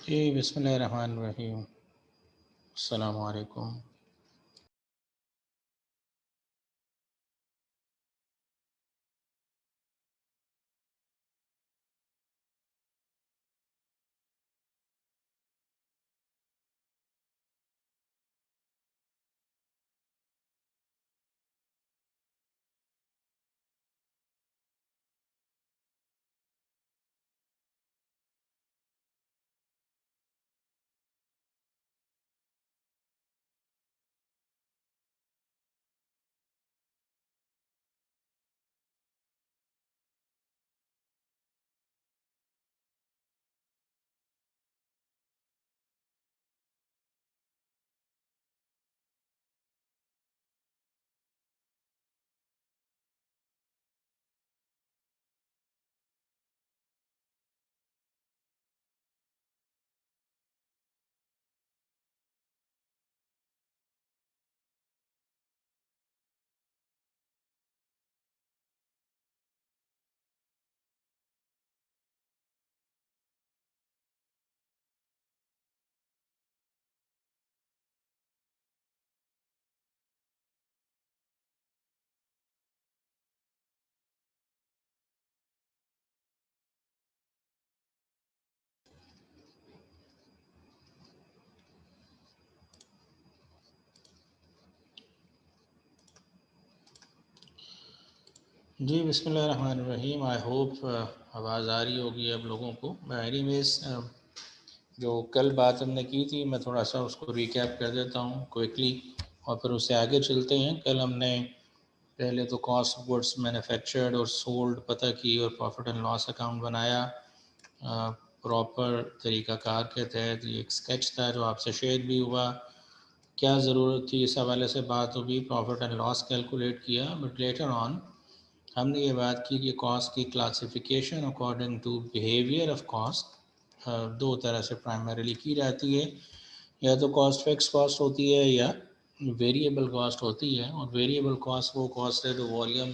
जी बिस्मिल्लाहिर्रहमानिर्रहीम। अस्सलामु अलैकुम। जी बिस्मिल्लाहिर्रहमानिर्रहीम। आई होप आवाज़ आ रही होगी अब लोगों को। एनीवेज़ जो कल बात हमने की थी, मैं थोड़ा सा उसको रिकैप कर देता हूँ क्विकली और फिर उससे आगे चलते हैं। कल हमने पहले तो कॉस्ट ऑफ गुड्स मैन्युफैक्चर्ड और सोल्ड पता की और प्रॉफिट एंड लॉस अकाउंट बनाया प्रॉपर तरीक़ाकार के तहत। ये एक स्केच था जो आपसे शेयर भी हुआ। क्या ज़रूरत थी इस हवाले से बात होगी, प्रॉफिट एंड लॉस कैलकुलेट किया। बट लेटर ऑन हमने ये बात की कि कॉस्ट की classification according to behaviour of cost दो तरह से प्राइमरीली की जाती है। या तो कॉस्ट फिक्स कॉस्ट होती है या वेरिएबल कॉस्ट होती है। और वेरिएबल कॉस्ट वो कॉस्ट है जो volume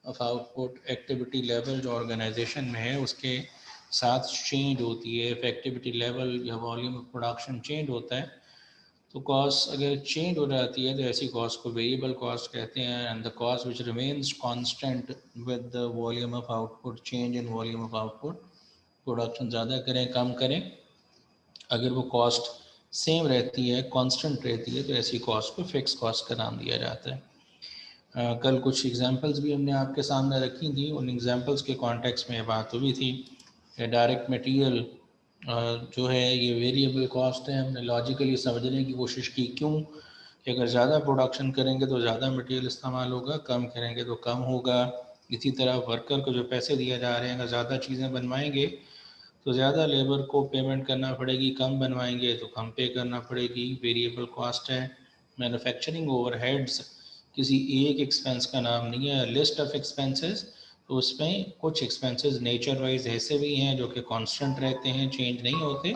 of output activity level जो ऑर्गेनाइजेशन में है उसके साथ चेंज होती है। इफ एक्टिविटी लेवल या वॉल्यूम ऑफ प्रोडक्शन चेंज होता है तो कॉस्ट अगर चेंज हो जाती है तो ऐसी कॉस्ट को वेरिएबल कॉस्ट कहते हैं। And the cost which remains constant with the volume of output, change in volume of output, production ज़्यादा करें कम करें, अगर वो कॉस्ट सेम रहती है कांस्टेंट रहती है तो ऐसी कॉस्ट को फिक्स कॉस्ट का नाम दिया जाता है। कल कुछ एग्जांपल्स भी हमने आपके सामने रखी थी। उन एग्जांपल्स के कॉन्टेक्स्ट में बात हुई थी कि डायरेक्ट मटेरियल जो है ये वेरिएबल कॉस्ट है। हमने लॉजिकली समझने की कोशिश की क्यों कि अगर ज़्यादा प्रोडक्शन करेंगे तो ज़्यादा मटेरियल इस्तेमाल होगा, कम करेंगे तो कम होगा। इसी तरह वर्कर को जो पैसे दिए जा रहे हैं अगर ज़्यादा चीज़ें बनवाएंगे तो ज़्यादा लेबर को पेमेंट करना पड़ेगी, कम बनवाएंगे तो कम पे करना पड़ेगी। वेरिएबल कॉस्ट है। मैन्युफैक्चरिंग ओवरहेड्स किसी एक एक्सपेंस का नाम नहीं है, लिस्ट ऑफ एक्सपेंसेस। तो उसमें कुछ एक्सपेंसेस नेचर वाइज ऐसे भी हैं जो कि कांस्टेंट रहते हैं, चेंज नहीं होते,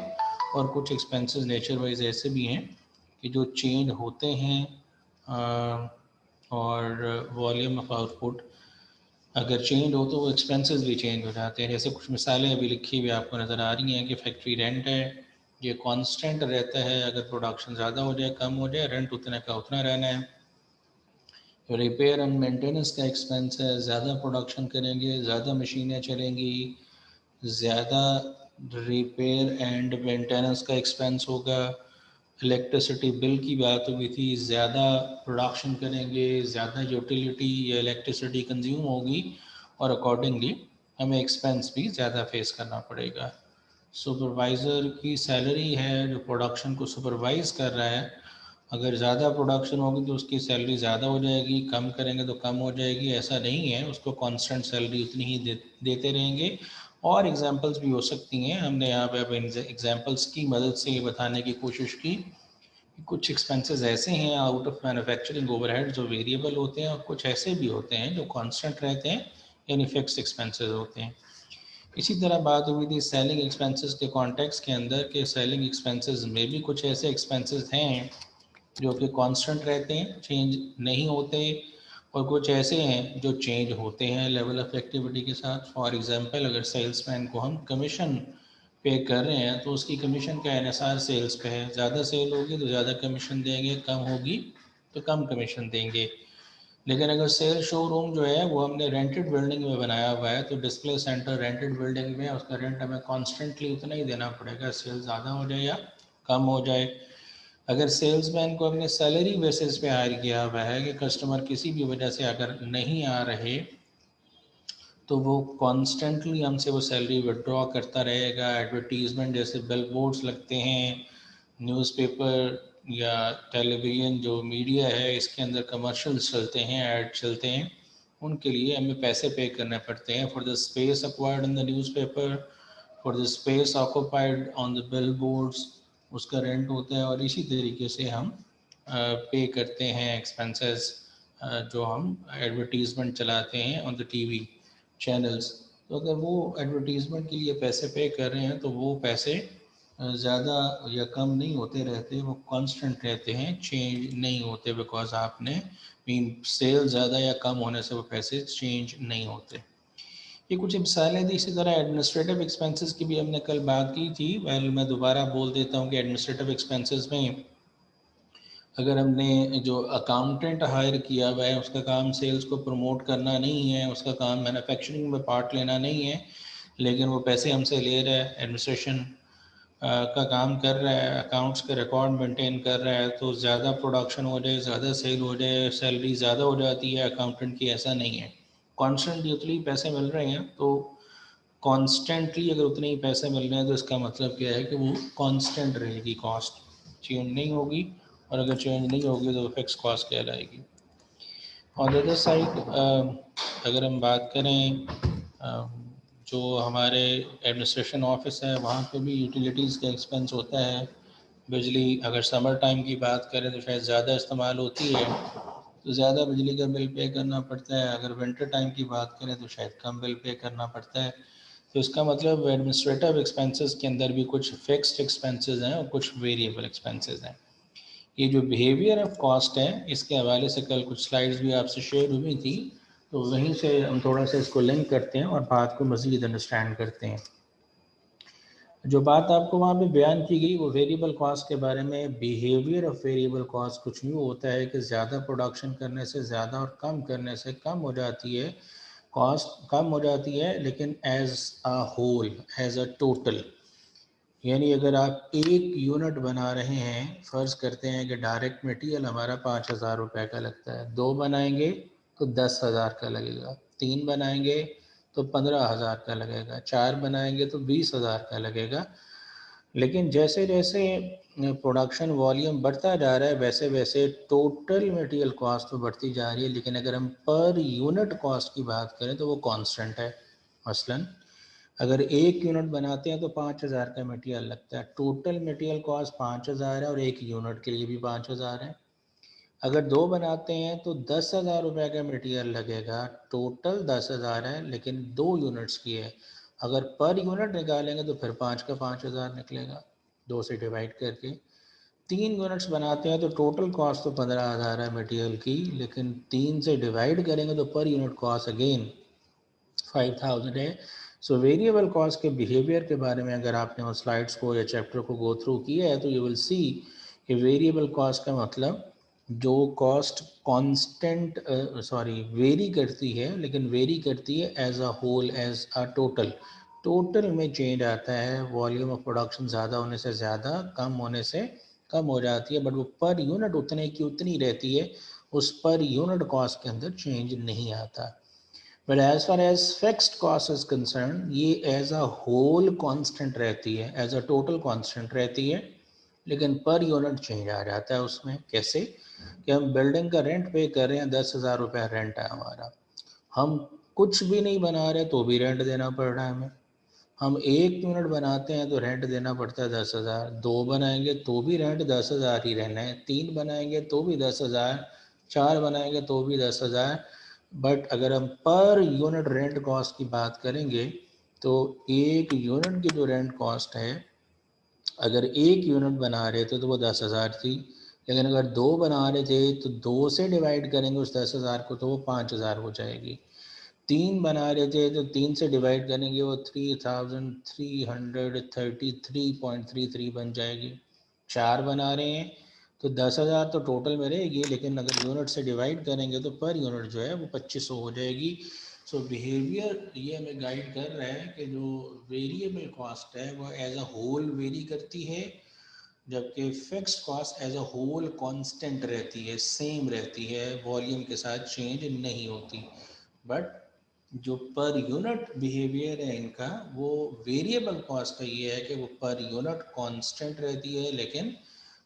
और कुछ एक्सपेंसेस नेचर वाइज ऐसे भी हैं कि जो चेंज होते हैं। और वॉल्यूम ऑफ आउटपुट अगर चेंज हो तो वो एक्सपेंसेस भी चेंज हो जाते हैं। जैसे कुछ मिसालें अभी लिखी हुई आपको नज़र आ रही हैं कि फैक्ट्री रेंट है, ये कांस्टेंट रहता है, अगर प्रोडक्शन ज़्यादा हो जाए कम हो जाए रेंट उतने का उतना रहना है। रिपेयर एंड मेंटेनेंस का एक्सपेंस है, ज़्यादा प्रोडक्शन करेंगे ज़्यादा मशीनें चलेंगी, ज़्यादा रिपेयर एंड मेंटेनेंस का एक्सपेंस होगा। इलेक्ट्रिसिटी बिल की बात हुई थी, ज़्यादा प्रोडक्शन करेंगे ज़्यादा यूटिलिटी या इलेक्ट्रिसिटी कंज्यूम होगी और अकॉर्डिंगली हमें एक्सपेंस भी ज़्यादा फेस करना पड़ेगा। सुपरवाइज़र की सैलरी है जो प्रोडक्शन को सुपरवाइज़ कर रहा है, अगर ज़्यादा प्रोडक्शन होगी तो उसकी सैलरी ज़्यादा हो जाएगी, कम करेंगे तो कम हो जाएगी, ऐसा नहीं है। उसको कांस्टेंट सैलरी उतनी ही देते रहेंगे। और एग्जांपल्स भी हो सकती हैं। हमने यहाँ पे अब एग्जांपल्स की मदद से ये बताने की कोशिश की कि कुछ एक्सपेंसेस ऐसे हैं आउट ऑफ मैन्युफैक्चरिंग ओवरहेड जो वेरिएबल होते हैं और कुछ ऐसे भी होते हैं जो कांस्टेंट रहते हैं, यानी फिक्स्ड एक्सपेंसेस होते हैं। इसी तरह बात हुई थी सेलिंग एक्सपेंसेस के कॉन्टेक्स्ट के अंदर कि सेलिंग एक्सपेंसेस में भी कुछ ऐसे एक्सपेंसेस हैं जो कि कांस्टेंट रहते हैं, चेंज नहीं होते, और कुछ ऐसे हैं जो चेंज होते हैं लेवल ऑफ एक्टिविटी के साथ। फॉर एग्जांपल अगर सेल्समैन को हम कमीशन पे कर रहे हैं तो उसकी कमीशन का इन्हिसार सेल्स पे है। ज़्यादा सेल होगी तो ज़्यादा कमीशन देंगे, कम होगी तो कम कमीशन देंगे। लेकिन अगर सेल शोरूम जो है वो हमने रेंटेड बिल्डिंग में बनाया हुआ है तो डिस्प्ले सेंटर रेंटेड बिल्डिंग में उसका रेंट हमें कॉन्स्टेंटली उतना ही देना पड़ेगा, सेल ज़्यादा हो जाए या कम हो जाए। अगर सेल्समैन को हमने सैलरी बेसिस पे हायर किया हुआ है कि कस्टमर किसी भी वजह से अगर नहीं आ रहे तो वो कॉन्स्टेंटली हमसे वो सैलरी विड्रॉ करता रहेगा। एडवर्टीज़मेंट जैसे बिल बोर्ड्स लगते हैं, न्यूज़पेपर या टेलीविज़न जो मीडिया है इसके अंदर कमर्शियल्स चलते हैं, ऐड चलते हैं, उनके लिए हमें पैसे पे करने पड़ते हैं for the space acquired in the newspaper, for the space occupied on the bill boards, उसका रेंट होता है। और इसी तरीके से हम पे करते हैं एक्सपेंसेस जो हम एडवर्टीज़मेंट चलाते हैं ऑन द टीवी चैनल्स। तो अगर वो एडवर्टीज़मेंट के लिए पैसे पे कर रहे हैं तो वो पैसे ज़्यादा या कम नहीं होते रहते, वो कांस्टेंट रहते हैं, चेंज नहीं होते, बिकॉज आपने मीन सेल ज़्यादा या कम होने से वो पैसे चेंज नहीं होते। ये कुछ मिसालें थी। इसी तरह एडमिनिस्ट्रेटिव एक्सपेंसेस की भी हमने कल बात की थी। वेल मैं दोबारा बोल देता हूँ कि एडमिनिस्ट्रेटिव एक्सपेंसेस में अगर हमने जो अकाउंटेंट हायर किया हुआ है उसका काम सेल्स को प्रमोट करना नहीं है, उसका काम मैन्युफैक्चरिंग में पार्ट लेना नहीं है, लेकिन वो पैसे हमसे ले रहा है, एडमिनिस्ट्रेशन का काम कर रहा है, अकाउंट्स के रिकॉर्ड मेंटेन कर रहा है, तो ज़्यादा प्रोडक्शन हो जाए, ज़्यादा सेल हो जाए, सैलरी ज़्यादा हो जाती है अकाउंटेंट की, ऐसा नहीं है। कॉन्स्टेंटली उतने ही पैसे मिल रहे हैं तो कॉन्स्टेंटली अगर उतने ही पैसे मिल रहे हैं तो इसका मतलब क्या है कि वो कांस्टेंट रहेगी, कॉस्ट चेंज नहीं होगी, और अगर चेंज नहीं होगी तो फिक्स कॉस्ट कहलाएगी। ऑन द अदर साइड अगर हम बात करें जो हमारे एडमिनिस्ट्रेशन ऑफिस है वहाँ पे भी यूटिलिटीज़ का एक्सपेंस होता है। बिजली अगर समर टाइम की बात करें तो शायद ज़्यादा इस्तेमाल होती है तो ज़्यादा बिजली का बिल पे करना पड़ता है, अगर विंटर टाइम की बात करें तो शायद कम बिल पे करना पड़ता है। तो इसका मतलब एडमिनिस्ट्रेटिव एक्सपेंसेस के अंदर भी कुछ फिक्स्ड एक्सपेंसेस हैं और कुछ वेरिएबल एक्सपेंसेस हैं। ये जो बिहेवियर ऑफ कॉस्ट है इसके हवाले से कल कुछ स्लाइड्स भी आपसे शेयर हुई थी, तो वहीं से हम थोड़ा सा इसको लिंक करते हैं और बात को मज़ीद अंडरस्टैंड करते हैं। जो बात आपको वहाँ पे बयान की गई वो वेरिएबल कॉस्ट के बारे में। बिहेवियर ऑफ वेरिएबल कॉस्ट कुछ यूँ होता है कि ज़्यादा प्रोडक्शन करने से ज़्यादा और कम करने से कम हो जाती है, कॉस्ट कम हो जाती है, लेकिन as a whole, as a total, यानी अगर आप एक यूनिट बना रहे हैं, फ़र्ज़ करते हैं कि डायरेक्ट मटेरियल हमारा 5,000 रुपये का लगता है, 2 बनाएंगे तो 10,000 का लगेगा, 3 बनाएंगे तो 15,000 का लगेगा, 4 बनाएंगे तो 20,000 का लगेगा। लेकिन जैसे जैसे प्रोडक्शन वॉल्यूम बढ़ता जा रहा है वैसे वैसे टोटल मटेरियल कॉस्ट तो बढ़ती जा रही है, लेकिन अगर हम पर यूनिट कॉस्ट की बात करें तो वो कांस्टेंट है। मसलन अगर एक यूनिट बनाते हैं तो 5,000 का मटेरियल लगता है, टोटल मटेरियल कॉस्ट 5,000 है और एक यूनिट के लिए भी 5,000 है। अगर 2 बनाते हैं तो 10,000 रुपये का मटेरियल लगेगा, टोटल 10,000 है लेकिन 2 यूनिट्स की है। अगर पर यूनिट निकालेंगे तो फिर 5 का 5,000 निकलेगा 2 से डिवाइड करके। 3 यूनिट्स बनाते हैं तो टोटल कॉस्ट तो 15,000 है मटेरियल की, लेकिन 3 से डिवाइड करेंगे तो पर यूनिट कॉस्ट अगेन 5,000 है। सो वेरिएबल कॉस्ट के बिहेवियर के बारे में अगर आपने उन स्लाइड्स को या चैप्टर को गो थ्रू किया है तो यू विल सी कि वेरिएबल कॉस्ट का मतलब जो कॉस्ट कांस्टेंट वेरी करती है, लेकिन वेरी करती है as a whole, as a total. Total में चेंज आता है, वॉल्यूम ऑफ प्रोडक्शन ज़्यादा होने से ज़्यादा, कम होने से कम हो जाती है, बट वो पर यूनिट उतने की उतनी रहती है, उस पर यूनिट कॉस्ट के अंदर चेंज नहीं आता। But as far as fixed cost is concern, ये एज अ होल कांस्टेंट रहती है, एज अ टोटल कांस्टेंट रहती है, लेकिन पर यूनिट चेंज आ जाता है उसमें। कैसे कि हम बिल्डिंग का रेंट पे कर रहे हैं, 10,000 रुपये रेंट है हमारा, हम कुछ भी नहीं बना रहे तो भी रेंट देना पड़ रहा है हमें। हम एक यूनिट बनाते हैं तो रेंट देना पड़ता है 10,000, 2 बनाएंगे तो भी रेंट 10,000 ही रहना है, 3 बनाएंगे तो भी 10,000, 4 बनाएंगे तो भी 10,000। बट अगर हम पर यूनिट रेंट कॉस्ट की बात करेंगे तो एक यूनिट की जो रेंट कॉस्ट है, अगर एक यूनिट बना रहे थे तो वो 10,000 थी, लेकिन अगर 2 बना रहे थे तो 2 से डिवाइड करेंगे उस 10,000 को तो वो 5,000 हो जाएगी। 3 बना रहे थे तो 3 से डिवाइड करेंगे वो 3333.33 बन जाएगी। 4 बना रहे हैं तो 10,000 तो टोटल में रहेगी, लेकिन अगर यूनिट से डिवाइड करेंगे तो पर यूनिट जो है वो 2500 हो जाएगी। सो बिहेवियर ये हमें गाइड कर रहा है कि जो वेरिएबल कॉस्ट है वो एज अ होल वेरी करती है, जबकि fixed cost as a whole constant रहती है, सेम रहती है, वॉल्यूम के साथ चेंज नहीं होती। बट जो पर यूनिट बिहेवियर है इनका, वो वेरिएबल कॉस्ट का ये है कि वो पर यूनिट कांस्टेंट रहती है, लेकिन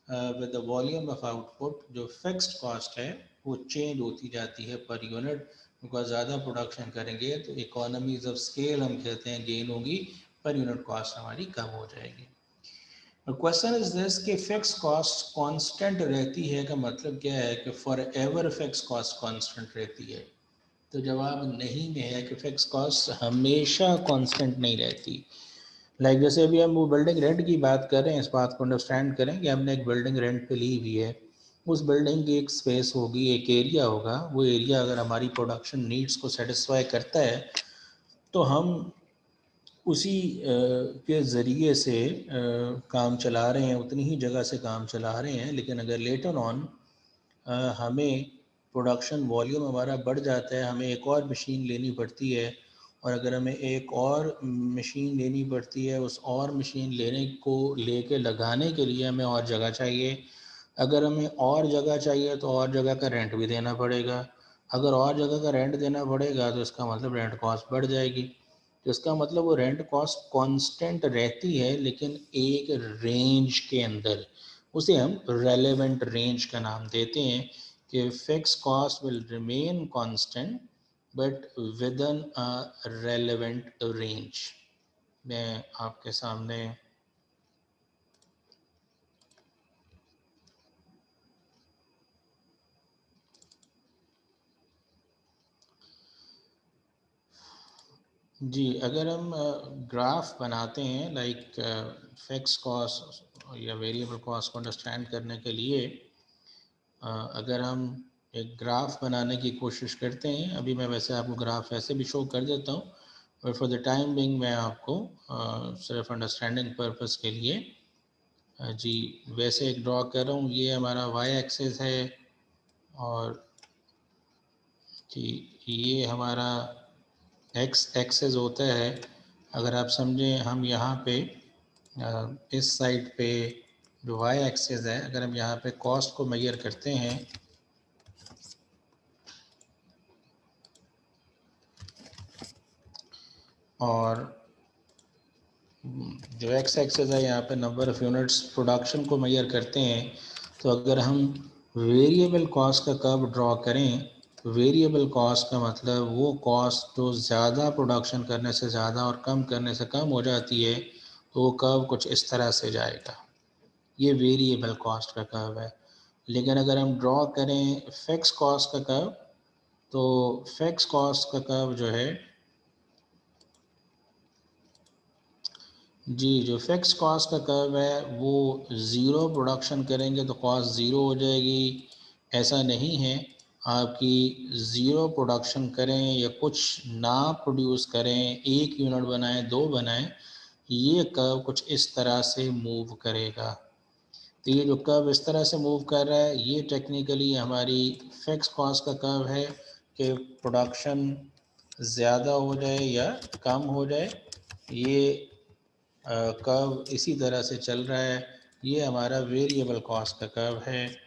with the volume of output जो फिक्स्ड कॉस्ट है वो चेंज होती जाती है पर यूनिट। बिकॉज ज़्यादा प्रोडक्शन करेंगे तो इकोनॉमीज ऑफ स्केल हम कहते हैं गेन होगी, पर यूनिट कॉस्ट हमारी कम हो जाएगी। क्वेश्चन इज दिस कि फिक्स कॉस्ट कांस्टेंट रहती है का मतलब क्या है कि for ever fix cost constant रहती है? तो जवाब नहीं में है कि फिक्स कॉस्ट हमेशा कांस्टेंट नहीं रहती। लाइक जैसे अभी हम वो बिल्डिंग रेंट की बात कर रहे हैं, इस बात को अंडरस्टैंड करें कि हमने एक बिल्डिंग रेंट पे ली हुई है। उस बिल्डिंग की एक स्पेस होगी, एक एरिया होगा। वो एरिया अगर हमारी प्रोडक्शन नीड्स को सेटिस्फाई करता है तो हम उसी के ज़रिए से काम चला रहे हैं, उतनी ही जगह से काम चला रहे हैं। लेकिन अगर लेटर ऑन हमें प्रोडक्शन वॉल्यूम हमारा बढ़ जाता है, हमें एक और मशीन लेनी पड़ती है, और अगर हमें एक और मशीन लेनी पड़ती है, उस और मशीन लेने को लेके लगाने के लिए हमें और जगह चाहिए। अगर हमें और जगह चाहिए तो और जगह का रेंट भी देना पड़ेगा। अगर और जगह का रेंट देना पड़ेगा तो इसका मतलब रेंट कॉस्ट बढ़ जाएगी। तो इसका मतलब वो रेंट कॉस्ट कांस्टेंट रहती है, लेकिन एक रेंज के अंदर। उसे हम रेलेवेंट रेंज का नाम देते हैं कि फिक्स cost will remain constant but with in a relevant range. मैं आपके सामने जी, अगर हम ग्राफ बनाते हैं लाइक फिक्स कॉस्ट या वेरिएबल कॉस्ट को अंडरस्टैंड करने के लिए, अगर हम एक ग्राफ बनाने की कोशिश करते हैं, अभी मैं वैसे आपको ग्राफ ऐसे भी शो कर देता हूँ, और फॉर द टाइम बिंग मैं आपको सिर्फ अंडरस्टैंडिंग पर्पस के लिए जी वैसे एक ड्रॉ कर रहा हूँ। ये हमारा वाई एक्सिस है और जी ये हमारा एक्स एक्सिस होता है। अगर आप समझें, हम यहाँ पे इस साइड पे जो वाई एक्सिस है, अगर हम यहाँ पे कॉस्ट को मेजर करते हैं, और जो एक्स एक्सिस है यहाँ पे नंबर ऑफ यूनिट्स प्रोडक्शन को मेजर करते हैं, तो अगर हम वेरिएबल कॉस्ट का कर्व ड्रॉ करें, तो वेरिएबल कॉस्ट का मतलब वो कॉस्ट जो ज़्यादा प्रोडक्शन करने से ज़्यादा और कम करने से कम हो जाती है, तो वो कर्व कुछ इस तरह से जाएगा। ये वेरिएबल कॉस्ट का कर्व है। लेकिन अगर हम ड्रॉ करें फिक्स कॉस्ट का कर्व, तो फिक्स कॉस्ट का कर्व जो है जी, जो फिक्स कॉस्ट का कर्व है वो ज़ीरो प्रोडक्शन करेंगे तो कॉस्ट ज़ीरो हो जाएगी, ऐसा नहीं है। आपकी ज़ीरो प्रोडक्शन करें या कुछ ना प्रोड्यूस करें, एक यूनिट बनाएं, दो बनाएं, ये कर्व कुछ इस तरह से मूव करेगा। तो ये जो कर्व इस तरह से मूव कर रहा है, ये टेक्निकली हमारी फिक्स कॉस्ट का कर्व है कि प्रोडक्शन ज़्यादा हो जाए या कम हो जाए, ये कर्व इसी तरह से चल रहा है। ये हमारा वेरिएबल कॉस्ट का कर्व है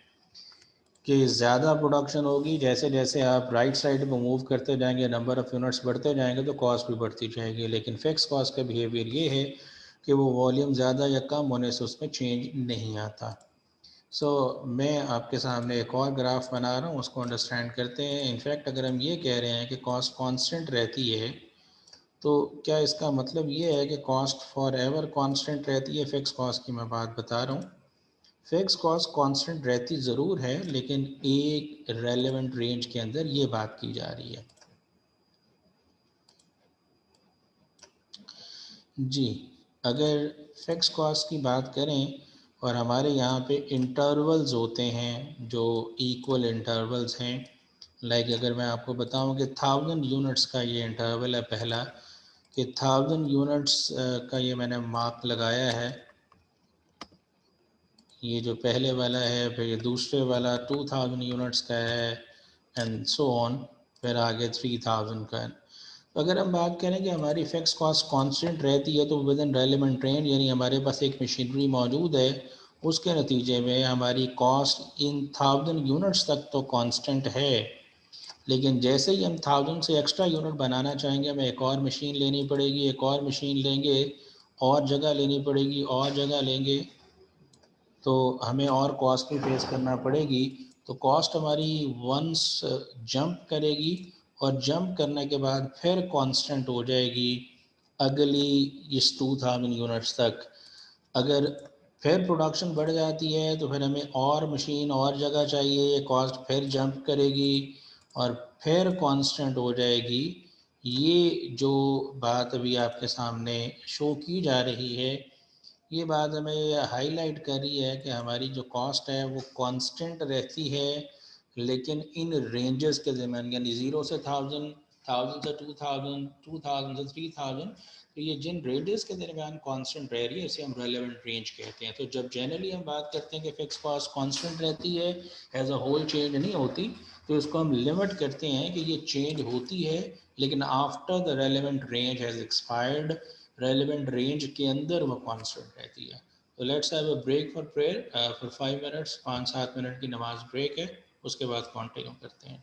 कि ज़्यादा प्रोडक्शन होगी, जैसे जैसे आप राइट साइड पर मूव करते जाएंगे, नंबर ऑफ़ यूनिट्स बढ़ते जाएंगे तो कॉस्ट भी बढ़ती जाएगी। लेकिन फिक्स कॉस्ट का बिहेवियर ये है कि वो वॉल्यूम ज़्यादा या कम होने से उसमें चेंज नहीं आता। मैं आपके सामने एक और ग्राफ बना रहा हूँ, उसको अंडरस्टैंड करते हैं। इनफैक्ट अगर हम ये कह रहे हैं कि कॉस्ट कांस्टेंट रहती है, तो क्या इसका मतलब ये है कि कॉस्ट फॉर एवर कॉन्स्टेंट रहती है? फिक्स कॉस्ट की मैं बात बता रहा हूँ। फिक्स कॉस्ट कांस्टेंट रहती ज़रूर है, लेकिन एक रेलेवेंट रेंज के अंदर ये बात की जा रही है। जी, अगर फिक्स कॉस्ट की बात करें और हमारे यहाँ पे इंटरवल्स होते हैं जो इक्वल इंटरवल्स हैं, लाइक अगर मैं आपको बताऊं कि 1000 यूनिट्स का ये इंटरवल है पहला, कि 1000 यूनिट्स का ये मैंने मार्क लगाया है, ये जो पहले वाला है, फिर ये दूसरे वाला 2000 यूनिट्स का है, एंड सो ऑन, फिर आगे 3000 का है। तो अगर हम बात करें कि हमारी फिक्स कॉस्ट कांस्टेंट रहती है तो विद इन रेलिवेंट रेंज, यानी हमारे पास एक मशीनरी मौजूद है, उसके नतीजे में हमारी कॉस्ट इन 1000 यूनिट्स तक तो कांस्टेंट है, लेकिन जैसे ही हम 1000 से एक्स्ट्रा यूनिट बनाना चाहेंगे, हमें एक और मशीन लेनी पड़ेगी, एक और मशीन लेंगे, और जगह लेनी पड़ेगी, और जगह लेंगे, तो हमें और कॉस्ट भी फेस करना पड़ेगी। तो कॉस्ट हमारी वंस जंप करेगी, और जंप करने के बाद फिर कांस्टेंट हो जाएगी अगली इस 2000 यूनिट्स तक। अगर फिर प्रोडक्शन बढ़ जाती है तो फिर हमें और मशीन और जगह चाहिए, ये कॉस्ट फिर जंप करेगी और फिर कांस्टेंट हो जाएगी। ये जो बात अभी आपके सामने शो की जा रही है, ये बात हमें हाईलाइट कर रही है कि हमारी जो कॉस्ट है वो कांस्टेंट रहती है, लेकिन इन रेंजेस के दरमियान, यानी 0 से 1000, 1000 से 2000, 2000 से 3000, तो ये जिन रेंजेस के दरमियान कांस्टेंट रह रही है इसे हम रेलेवेंट रेंज कहते हैं। तो जब जनरली हम बात करते हैं कि फिक्स कॉस्ट कांस्टेंट रहती है, एज अ होल चेंज नहीं होती, तो इसको हम लिमिट करते हैं कि ये चेंज होती है, लेकिन after the relevant range has expired, relevant range के अंदर वो कांस्टेंट रहती है। तो let's have a break for prayer for 5 minutes, 5-7 minute की नमाज ब्रेक है, उसके बाद कंटिन्यू करते हैं।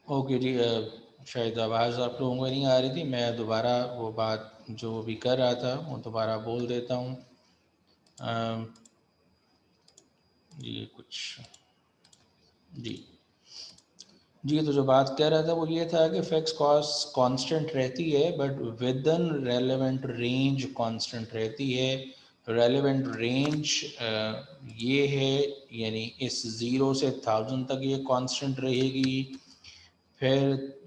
ओके जी, शायद आवाज़ आप लोगों को नहीं आ रही थी। मैं दोबारा वो बात जो भी कर रहा था वो दोबारा बोल देता हूँ। ये कुछ जी जी, तो जो बात कह रहा था वो ये था कि फिक्स कॉस्ट कांस्टेंट रहती है, but with in relevant range constant रहती है। रेलेवेंट रेंज ये है, यानी इस 0 से 1000 तक ये कांस्टेंट रहेगी, फिर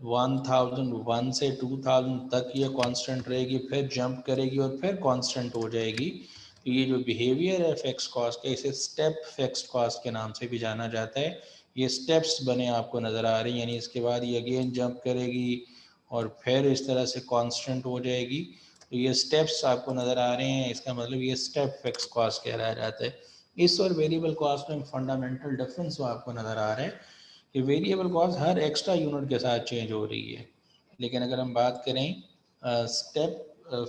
1001 से 2000 तक ये कांस्टेंट रहेगी, फिर जंप करेगी और फिर कांस्टेंट हो जाएगी। तो ये जो बिहेवियर है फिक्स कॉस्ट का, इसे स्टेप फिक्स्ड कॉस्ट के नाम से भी जाना जाता है। ये स्टेप्स बने आपको नज़र आ रही हैं, यानी इसके बाद ये अगेन जंप करेगी और फिर इस तरह से कांस्टेंट हो जाएगी। तो ये स्टेप्स आपको नज़र आ रहे हैं, इसका मतलब ये स्टेप फिक्स कॉस्ट कहलाया जाता है। इस और वेरिएबल कॉस्ट में फंडामेंटल डिफरेंस आपको नज़र आ रहा है कि वेरिएबल कॉस्ट हर एक्स्ट्रा यूनिट के साथ चेंज हो रही है, लेकिन अगर हम बात करें स्टेप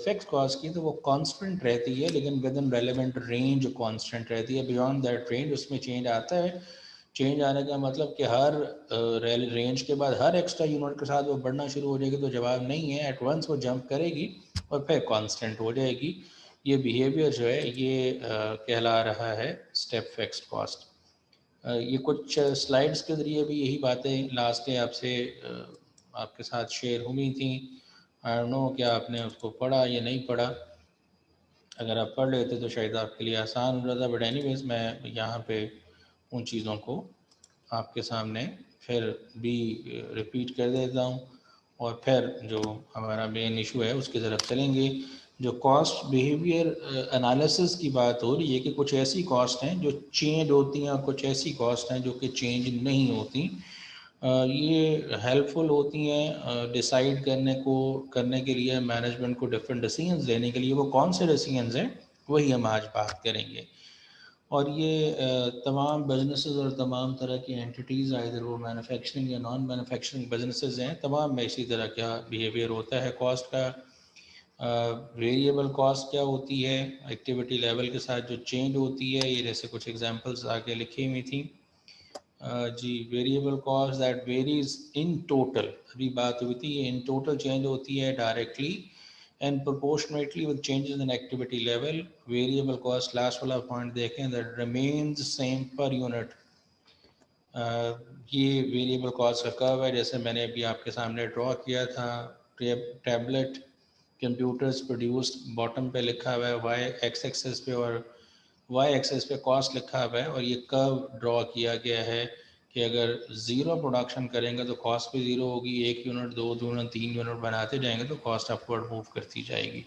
फिक्स कॉस्ट की, तो वो कांस्टेंट रहती है, लेकिन with in relevant range constant रहती है। बियॉन्ड दैट रेंज उसमें चेंज आता है। चेंज आने का मतलब कि हर रेंज के बाद हर एक्स्ट्रा यूनिट के साथ वो बढ़ना शुरू हो जाएगी, तो जवाब नहीं है, एट वंस वो जंप करेगी और फिर कांस्टेंट हो जाएगी। ये बिहेवियर जो है ये कहला रहा है स्टेप फिक्स्ड कॉस्ट। ये कुछ स्लाइड्स के ज़रिए भी यही बातें लास्ट डे आपसे आपके साथ शेयर हुई थी। आई डोंट नो क्या आपने उसको पढ़ा या नहीं पढ़ा। अगर आप पढ़ लेते तो शायद आपके लिए आसान हो जाता, बट एनीवेज मैं यहाँ पे उन चीज़ों को आपके सामने फिर भी रिपीट कर देता हूँ, और फिर जो हमारा मेन इशू है उसकी तरफ चलेंगे। जो कॉस्ट बिहेवियर एनालिसिस की बात हो रही है कि कुछ ऐसी कॉस्ट हैं जो चेंज होती हैं और कुछ ऐसी कॉस्ट हैं जो कि चेंज नहीं होती। ये हेल्पफुल होती हैं डिसाइड करने के लिए मैनेजमेंट को डिफरेंट डिसीजंस लेने के लिए। वो कौन से डिसीजंस हैं वही हम आज बात करेंगे। और ये तमाम बिजनेसेस और तमाम तरह की एंटिटीज़, इधर वो मैन्युफैक्चरिंग या नॉन मैन्युफैक्चरिंग बिजनेसेस हैं, तमाम में इसी तरह का बिहेवियर होता है कॉस्ट का। वेरिएबल कॉस्ट क्या होती है? एक्टिविटी लेवल के साथ जो चेंज होती है, ये जैसे कुछ एग्जांपल्स आगे लिखी हुई थी। जी, variable cost that varies in total, अभी बात हुई थी, ये इन टोटल चेंज होती है directly and proportionately with changes in activity level. Variable cost last वाला पॉइंट देखें, that remains same per unit. ये वेरिएबल कॉस्ट का कर्व है, जैसे मैंने अभी आपके सामने ड्रॉ किया था। टैबलेट कंप्यूटर्स प्रोड्यूस्ड बॉटम पे लिखा हुआ है वाई एक्स एक्सेस पे, और वाई एक्सेस पे कॉस्ट लिखा हुआ है, और ये कर्व ड्रॉ किया गया है कि अगर ज़ीरो प्रोडक्शन करेंगे तो कॉस्ट भी ज़ीरो होगी, 1 यूनिट 2 यूनिट 3 यूनिट बनाते जाएंगे तो कॉस्ट अपवर्ड मूव करती जाएगी।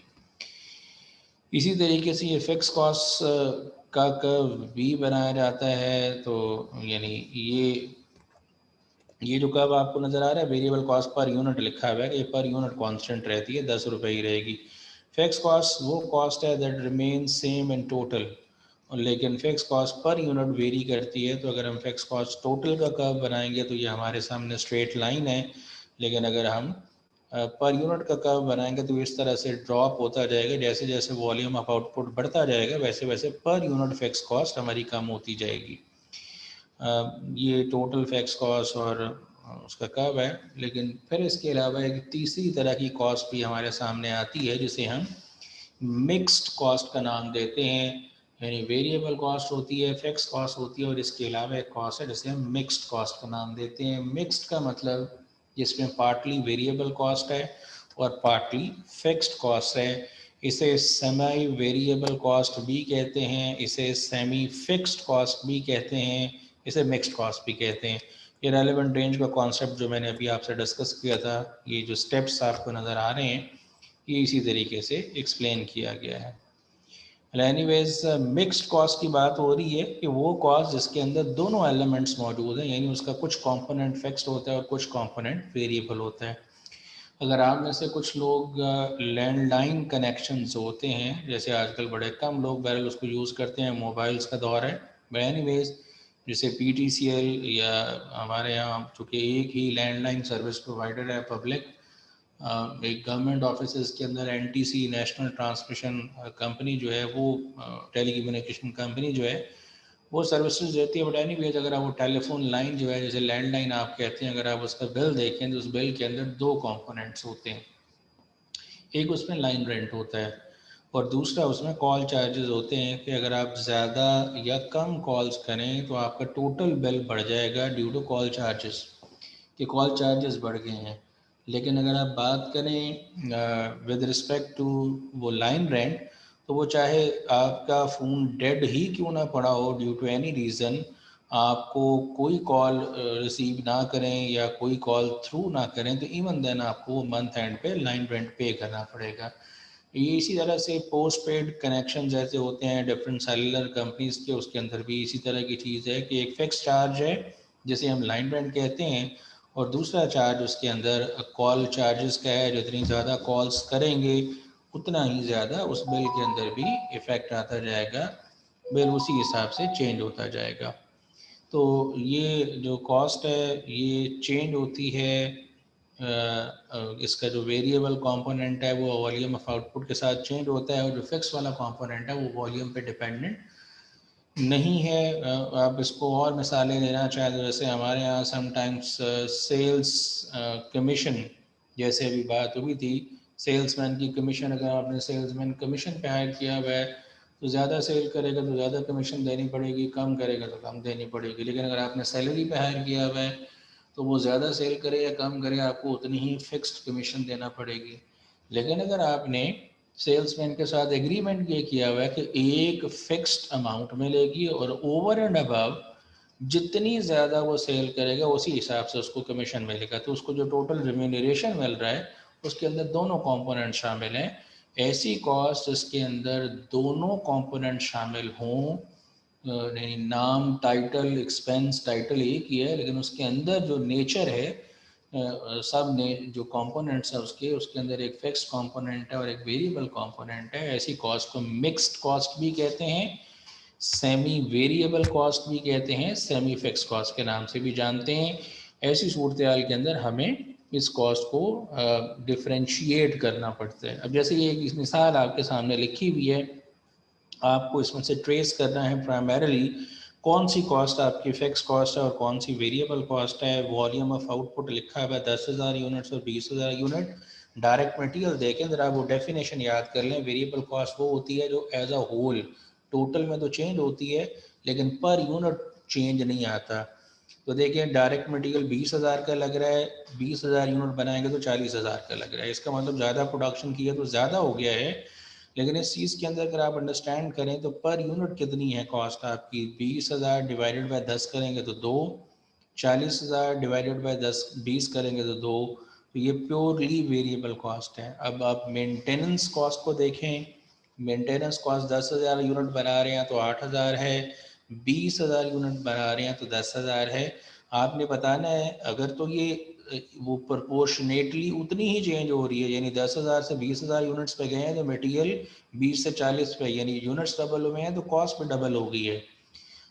इसी तरीके से ये फिक्स कॉस्ट का कर्व भी बनाया जाता है। तो यानी ये जो कर्व आपको नज़र आ रहा है, वेरिएबल कॉस्ट पर यूनिट लिखा हुआ है कि पर यूनिट कांस्टेंट रहती है, 10 रुपये ही रहेगी। फिक्स कॉस्ट वो कॉस्ट है that remain same in total, लेकिन fix cost per unit vary करती है। तो अगर हम फिक्स कॉस्ट टोटल का कर्व बनाएंगे तो ये हमारे सामने स्ट्रेट लाइन है, लेकिन अगर हम पर यूनिट का कर्व बनाएंगे तो इस तरह से ड्रॉप होता जाएगा। जैसे जैसे वॉल्यूम ऑफ आउटपुट बढ़ता जाएगा वैसे वैसे पर यूनिट फिक्स कॉस्ट हमारी कम होती जाएगी। ये टोटल फिक्स कॉस्ट और उसका कर्व है। लेकिन फिर इसके अलावा एक तीसरी तरह की कॉस्ट भी हमारे सामने आती है जिसे हम मिक्स्ड कॉस्ट का नाम देते हैं। यानी वेरिएबल कॉस्ट होती है, फिक्स कॉस्ट होती है, और इसके अलावा एक कॉस्ट है जिसे हम मिक्स्ड कॉस्ट का नाम देते हैं। मिक्स्ड का मतलब जिसमें पार्टली वेरिएबल कॉस्ट है और पार्टली फिक्स्ड कॉस्ट है। इसे सेमी वेरिएबल कॉस्ट भी कहते हैं, इसे सेमी फिक्स्ड कॉस्ट भी कहते हैं, इसे मिक्स्ड कॉस्ट भी कहते हैं। ये रेलेवेंट रेंज का कॉन्सेप्ट जो मैंने अभी आपसे डिस्कस किया था, ये जो स्टेप्स आपको नज़र आ रहे हैं, ये इसी तरीके से एक्सप्लेन किया गया है। एनीवेज, मिक्स्ड कॉस्ट की बात हो रही है कि वो कॉस्ट जिसके अंदर दोनों एलिमेंट्स मौजूद हैं, यानी उसका कुछ कंपोनेंट फिक्स्ड होता है और कुछ कंपोनेंट वेरिएबल होता है। अगर आप में से कुछ लोग लैंडलाइन कनेक्शंस होते हैं, जैसे आजकल बड़े कम लोग बहरहाल उसको यूज़ करते हैं, मोबाइल्स का दौर है, बट एनीवेज जैसे PTCL या हमारे यहाँ चूँकि एक ही लैंडलाइन सर्विस प्रोवाइडर है पब्लिक, एक गवर्नमेंट ऑफिस के अंदर NTC नेशनल ट्रांसमिशन कंपनी जो है वो टेलीकम्युनिकेशन कंपनी जो है वो सर्विसेज देती है, बट एनीवेज अगर आप वो टेलीफोन लाइन जो है, जैसे लैंडलाइन आप कहते हैं, अगर आप उसका बिल देखें तो उस बिल के अंदर दो कंपोनेंट्स होते हैं। एक उसमें लाइन रेंट होता है और दूसरा उसमें कॉल चार्जेस होते हैं कि अगर आप ज़्यादा या कम कॉल्स करें तो आपका टोटल बिल बढ़ जाएगा ड्यू टू कॉल चार्जेस, कि कॉल चार्जेस बढ़ गए हैं। लेकिन अगर आप बात करें विद रिस्पेक्ट टू वो लाइन रेंट, तो वो चाहे आपका फ़ोन डेड ही क्यों ना पड़ा हो ड्यू टू एनी रीज़न, आपको कोई कॉल रिसीव ना करें या कोई कॉल थ्रू ना करें, तो इवन देन आपको मंथ एंड पे लाइन रेंट पे करना पड़ेगा। ये इसी तरह से पोस्ट पेड कनेक्शन जैसे होते हैं डिफरेंट सेलुलर कंपनीज के, उसके अंदर भी इसी तरह की चीज़ है कि एक फ़िक्स चार्ज है जिसे हम लाइन रेंट कहते हैं, और दूसरा चार्ज उसके अंदर कॉल चार्जेस का है। जितनी ज़्यादा कॉल्स करेंगे उतना ही ज़्यादा उस बिल के अंदर भी इफ़ेक्ट आता जाएगा, बिल उसी हिसाब से चेंज होता जाएगा। तो ये जो कॉस्ट है ये चेंज होती है, इसका जो वेरिएबल कंपोनेंट है वो वॉल्यूम ऑफ आउटपुट के साथ चेंज होता है, और जो फिक्स वाला कंपोनेंट है वो वॉल्यूम पे डिपेंडेंट नहीं है। आप इसको और मिसालें लेना चाहें तो जैसे हमारे यहाँ समटाइम्स सेल्स कमीशन, जैसे अभी बात हुई थी सेल्समैन की कमीशन, अगर आपने सेल्समैन कमीशन पे हायर किया हुआ है तो ज़्यादा सेल करेगा तो ज़्यादा कमीशन देनी पड़ेगी, कम करेगा तो कम देनी पड़ेगी। लेकिन अगर आपने सैलरी पे हायर किया हुआ है तो वो ज़्यादा सेल करे या कम करे आपको उतनी ही फिक्स्ड कमीशन देना पड़ेगी। लेकिन अगर आपने सेल्समैन के साथ एग्रीमेंट ये किया हुआ है कि एक फिक्स्ड अमाउंट मिलेगी और ओवर एंड अबव जितनी ज़्यादा वो सेल करेगा उसी हिसाब से उसको कमीशन मिलेगा, तो उसको जो टोटल रिम्यूनरेशन मिल रहा है उसके अंदर दोनों कंपोनेंट शामिल हैं। ऐसी कॉस्ट जिसके अंदर दोनों कंपोनेंट शामिल हों, नहीं नाम टाइटल एक्सपेंस टाइटल एक ही है लेकिन उसके अंदर जो नेचर है, सब ने जो कंपोनेंट्स है उसके उसके अंदर एक फिक्स्ड कंपोनेंट है और एक वेरिएबल कंपोनेंट है। ऐसी कॉस्ट को मिक्स्ड कॉस्ट भी कहते हैं, सेमी वेरिएबल कॉस्ट भी कहते हैं, सेमी फिक्स कॉस्ट के नाम से भी जानते हैं। ऐसी सूरत हाल के अंदर हमें इस कॉस्ट को डिफ्रेंशिएट करना पड़ता है। अब जैसे ये एक मिसाल आपके सामने लिखी हुई है, आपको इसमें से ट्रेस करना है प्राइमरीली कौन सी कॉस्ट आपकी फिक्स कॉस्ट है और कौन सी वेरिएबल कॉस्ट है। वॉल्यूम ऑफ आउटपुट लिखा हुआ है 10,000 यूनिट्स और 20,000 यूनिट। डायरेक्ट मटेरियल देखें ज़रा, वो डेफिनेशन याद कर लें। वेरिएबल कॉस्ट वो होती है जो एज अ होल टोटल में तो चेंज होती है लेकिन पर यूनिट चेंज नहीं आता। तो देखिए डायरेक्ट मटेरियल 20,000 का लग रहा है, 20,000 यूनिट बनाएंगे तो 40,000 का लग रहा है। इसका मतलब ज़्यादा प्रोडक्शन किया तो ज़्यादा हो गया है, लेकिन इस चीज़ के अंदर अगर आप अंडरस्टैंड करें तो पर यूनिट कितनी है कॉस्ट आपकी। 20,000 डिवाइडेड बाय 10 करेंगे तो 2, 40,000 डिवाइडेड बाय 10 20 करेंगे तो 2। तो ये प्योरली वेरिएबल कॉस्ट है। अब आप मेंटेनेंस कॉस्ट को देखें, मेंटेनेंस कॉस्ट 10,000 यूनिट बना रहे हैं तो 8,000 है, 20,000 यूनिट बना रहे हैं तो 10,000 है। आपने बताना है अगर तो ये वो प्रोपोर्शनेटली उतनी ही चेंज हो रही है, यानी 10,000 से 20,000 यूनिट्स पे गए हैं तो मटेरियल 20 से 40 पे, यानी यूनिट्स डबल हुए हैं तो कॉस्ट भी डबल हो गई है।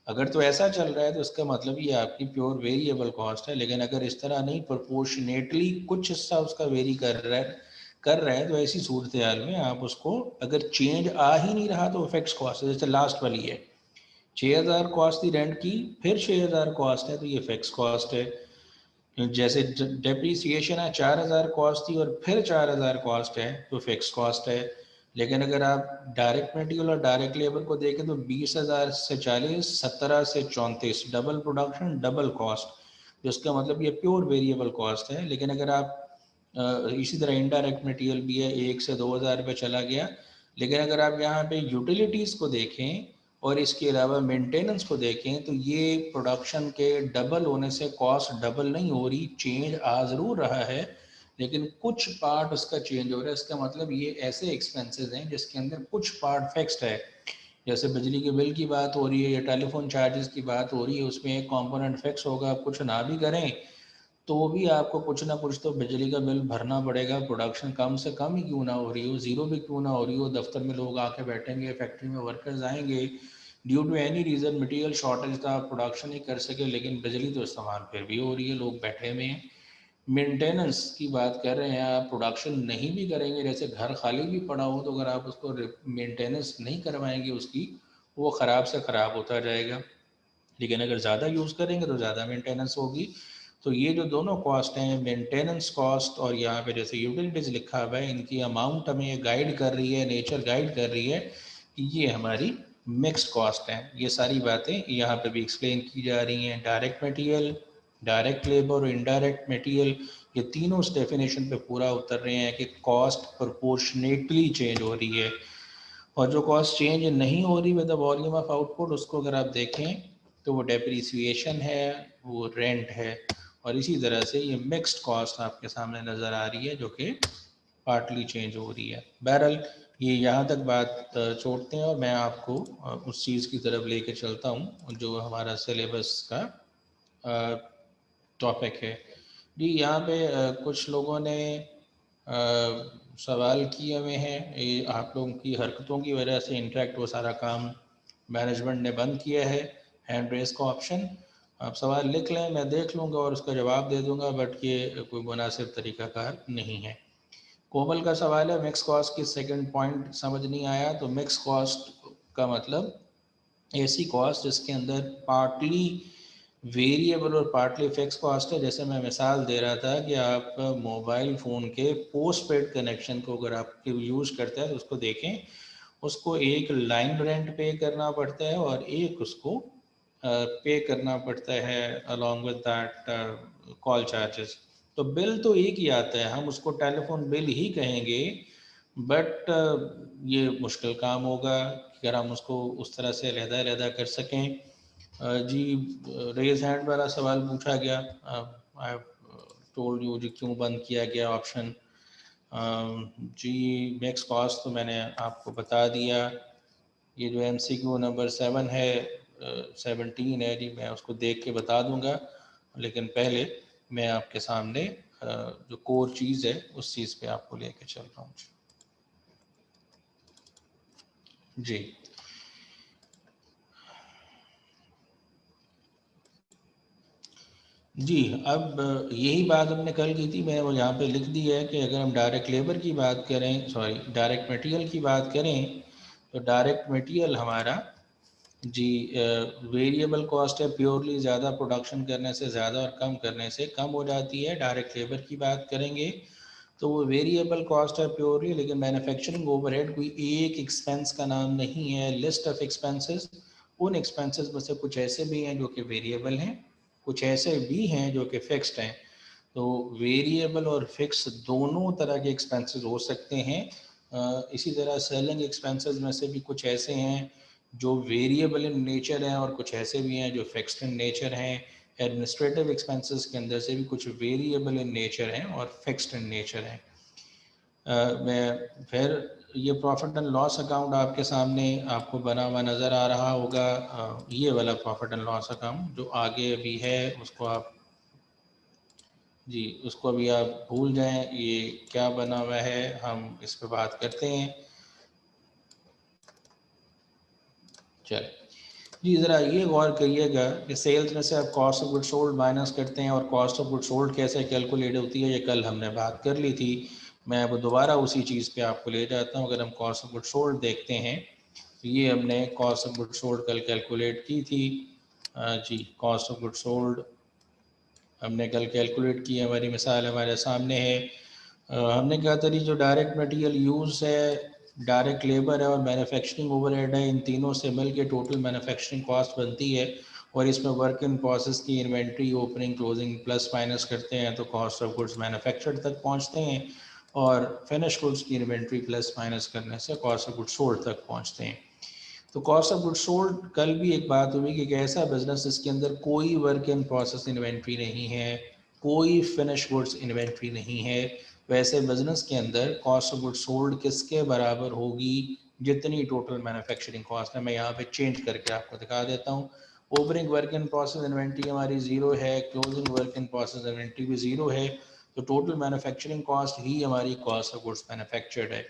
अगर तो ऐसा चल रहा है तो इसका मतलब ये आपकी प्योर वेरिएबल कॉस्ट है। लेकिन अगर इस तरह नहीं, प्रोपोर्शनेटली कुछ हिस्सा उसका वेरी कर रहा है तो ऐसी सूरत हाल में आप उसको, अगर चेंज आ ही नहीं रहा तो फिक्स कॉस्ट है। जैसे लास्ट वाली है 6,000 कॉस्ट थी रेंट की, फिर 6,000 कॉस्ट है तो ये फिक्स कॉस्ट है। जैसे डेप्रीसिएशन है 4,000 कॉस्ट थी और फिर 4,000 कॉस्ट है तो फिक्स कॉस्ट है। लेकिन अगर आप डायरेक्ट मटेरियल और डायरेक्ट लेबर को देखें तो 20,000 से 40, 17 से 34, डबल प्रोडक्शन डबल कॉस्ट, जिसका मतलब ये प्योर वेरिएबल कॉस्ट है। लेकिन अगर आप इसी तरह इनडायरेक्ट मटेरियल भी है 1 से 2,000 रुपये चला गया। लेकिन अगर आप यहाँ पे यूटिलिटीज़ को देखें और इसके अलावा मेंटेनेंस को देखें तो ये प्रोडक्शन के डबल होने से कॉस्ट डबल नहीं हो रही, चेंज आ ज़रूर रहा है लेकिन कुछ पार्ट उसका चेंज हो रहा है। इसका मतलब ये ऐसे एक्सपेंसेस हैं जिसके अंदर कुछ पार्ट फिक्स्ड है। जैसे बिजली के बिल की बात हो रही है या टेलीफोन चार्जेस की बात हो रही है, उसमें एक कंपोनेंट फिक्स होगा। आप कुछ ना भी करें तो भी आपको कुछ ना कुछ तो बिजली का बिल भरना पड़ेगा। प्रोडक्शन कम से कम ही क्यों ना हो रही हो, ज़ीरो भी क्यों ना हो रही हो, दफ्तर में लोग आके बैठेंगे, फैक्ट्री में वर्कर्स आएंगे, due to any reason material shortage था, प्रोडक्शन नहीं कर सके, लेकिन बिजली तो इस्तेमाल फिर भी हो रही है, लोग बैठे हुए हैं। मेंटेनेंस की बात कर रहे हैं, आप प्रोडक्शन नहीं भी करेंगे, जैसे घर खाली भी पड़ा हो तो अगर आप उसको मेंटेनेंस नहीं करवाएंगे उसकी, वो ख़राब से ख़राब होता जाएगा। लेकिन अगर ज़्यादा यूज़ करेंगे तो ज़्यादा मेंटेनेंस होगी। तो ये जो दोनों कॉस्ट हैं, मेंटेनेंस कॉस्ट और यहाँ पे जैसे यूटिलिटीज़ लिखा हुआ है, इनकी अमाउंट हमें ये गाइड कर रही है, नेचर गाइड कर रही है कि ये हमारी मिक्स्ड कॉस्ट हैं। ये सारी बातें यहाँ पे भी एक्सप्लेन की जा रही हैं। डायरेक्ट मटेरियल, डायरेक्ट लेबर और इनडायरेक्ट मटेरियल, ये तीनों उस डेफिनेशन पे पूरा उतर रहे हैं कि कॉस्ट प्रोपोर्शनेटली चेंज हो रही है। और जो कॉस्ट चेंज नहीं हो रही with the volume of output, उसको अगर आप देखें तो वो डेप्रीसिएशन है, वो रेंट है। और इसी तरह से ये मिक्स्ड कॉस्ट आपके सामने नज़र आ रही है जो कि पार्टली चेंज हो रही है। बहरहाल ये यहाँ तक बात छोड़ते हैं और मैं आपको उस चीज़ की तरफ लेके चलता हूँ जो हमारा सिलेबस का टॉपिक है। जी यहाँ पे कुछ लोगों ने सवाल किए हुए हैं। ये आप लोगों की हरकतों की वजह से इनफैक्ट वो सारा काम मैनेजमेंट ने बंद किया है, हैंड रेस का ऑप्शन। आप सवाल लिख लें, मैं देख लूँगा और उसका जवाब दे दूँगा, बट ये कोई मुनासिब तरीक़ाकार नहीं है। कोमल का सवाल है मिक्स कॉस्ट की सेकंड पॉइंट समझ नहीं आया। तो मिक्स कॉस्ट का मतलब ऐसी कॉस्ट जिसके अंदर पार्टली वेरिएबल और पार्टली फिक्स कॉस्ट है। जैसे मैं मिसाल दे रहा था कि आप मोबाइल फ़ोन के पोस्ट पेड कनेक्शन को अगर आप यूज़ करते हैं तो उसको देखें, उसको एक लाइन रेंट पे करना पड़ता है और एक उसको पे करना पड़ता है along with that call charges. तो बिल तो एक ही आता है, हम उसको टेलीफोन बिल ही कहेंगे, बट ये मुश्किल काम होगा अगर हम उसको उस तरह से अलहदा कर सकें। जी रेज हैंड वाला सवाल पूछा गया, आई टोल्ड यू जी क्यों बंद किया गया ऑप्शन। जी मिक्स कॉस्ट तो मैंने आपको बता दिया। ये जो MCQ नंबर 7 है 17 है जी, मैं उसको देख के बता दूंगा, लेकिन पहले मैं आपके सामने जो कोर चीज़ है उस चीज़ पे आपको लेके चल रहा हूँ जी। जी अब यही बात हमने कल की थी, मैंने वो यहाँ पे लिख दी है कि अगर हम डायरेक्ट लेबर की बात करें, सॉरी डायरेक्ट मटेरियल की बात करें, तो डायरेक्ट मटेरियल हमारा जी वेरिएबल कॉस्ट है, प्योरली ज़्यादा प्रोडक्शन करने से ज़्यादा और कम करने से कम हो जाती है। डायरेक्ट लेबर की बात करेंगे तो वो वेरिएबल कॉस्ट है प्योरली, लेकिन मैन्युफैक्चरिंग ओवरहेड कोई एक एक्सपेंस का नाम नहीं है, लिस्ट ऑफ एक्सपेंसेस। उन एक्सपेंसेस में से कुछ ऐसे भी हैं जो कि वेरिएबल हैं, कुछ ऐसे भी हैं जो कि फिक्स्ड हैं। तो वेरिएबल और फिक्स दोनों तरह के एक्सपेंसेस हो सकते हैं। इसी तरह सेलिंग एक्सपेंसेस में से भी कुछ ऐसे हैं जो वेरिएबल इन नेचर हैं और कुछ ऐसे भी हैं जो फिक्स्ड इन नेचर हैं। एडमिनिस्ट्रेटिव एक्सपेंसेस के अंदर से भी कुछ वेरिएबल इन नेचर हैं और फिक्स्ड इन नेचर हैं। मैं फिर ये प्रॉफिट एंड लॉस अकाउंट आपके सामने आपको बना हुआ नज़र आ रहा होगा। ये वाला प्रॉफिट एंड लॉस अकाउंट जो आगे अभी है उसको आप जी उसको अभी आप भूल जाएं, ये क्या बना हुआ है हम इस पर बात करते हैं। चल जी ज़रा ये गौर करिएगा कि सेल्स में से आप cost of good sold minus करते हैं और कॉस्ट ऑफ गुड सोल्ड कैसे कैलकुलेट होती है ये कल हमने बात कर ली थी। मैं अब दोबारा उसी चीज़ पे आपको ले जाता हूँ। अगर हम कॉस्ट ऑफ गुड सोल्ड देखते हैं तो ये हमने कॉस्ट ऑफ गुड सोल्ड कल कैलकुलेट की थी। जी कॉस्ट ऑफ गुड सोल्ड हमने कल कैलकुलेट की, हमारी मिसाल हमारे सामने है। हमने कहा था जो डायरेक्ट मटेरियल यूज़ है, डायरेक्ट लेबर है और मैन्युफैक्चरिंग ओवरहेड है, इन तीनों से मिल के टोटल मैन्युफैक्चरिंग कॉस्ट बनती है। और इसमें वर्क इन प्रोसेस की inventory opening closing plus minus करते हैं तो कॉस्ट ऑफ गुड्स मैन्युफैक्चर्ड तक पहुंचते हैं, और फिनिश गुड्स की इन्वेंट्री प्लस माइनस करने से कॉस्ट ऑफ गुड्स सोल्ड तक पहुंचते हैं। तो कॉस्ट ऑफ गुड सोल्ड कल भी एक बात हुई कि ऐसा बिजनेस जिसके अंदर कोई वर्क इन प्रोसेस इन्वेंट्री नहीं है, कोई फिनिश गुड्स इन्वेंट्री नहीं है, वैसे बिजनेस के अंदर कॉस्ट ऑफ गुड सोल्ड किसके बराबर होगी, जितनी टोटल मैन्युफैक्चरिंग कॉस्ट है। मैं यहाँ पे चेंज करके आपको दिखा देता हूँ। Opening work in process inventory हमारी ज़ीरो है, closing work in process inventory भी ज़ीरो है, तो टोटल मैन्युफैक्चरिंग कॉस्ट ही हमारी कॉस्ट ऑफ गुड्स मैन्युफैक्चर्ड है।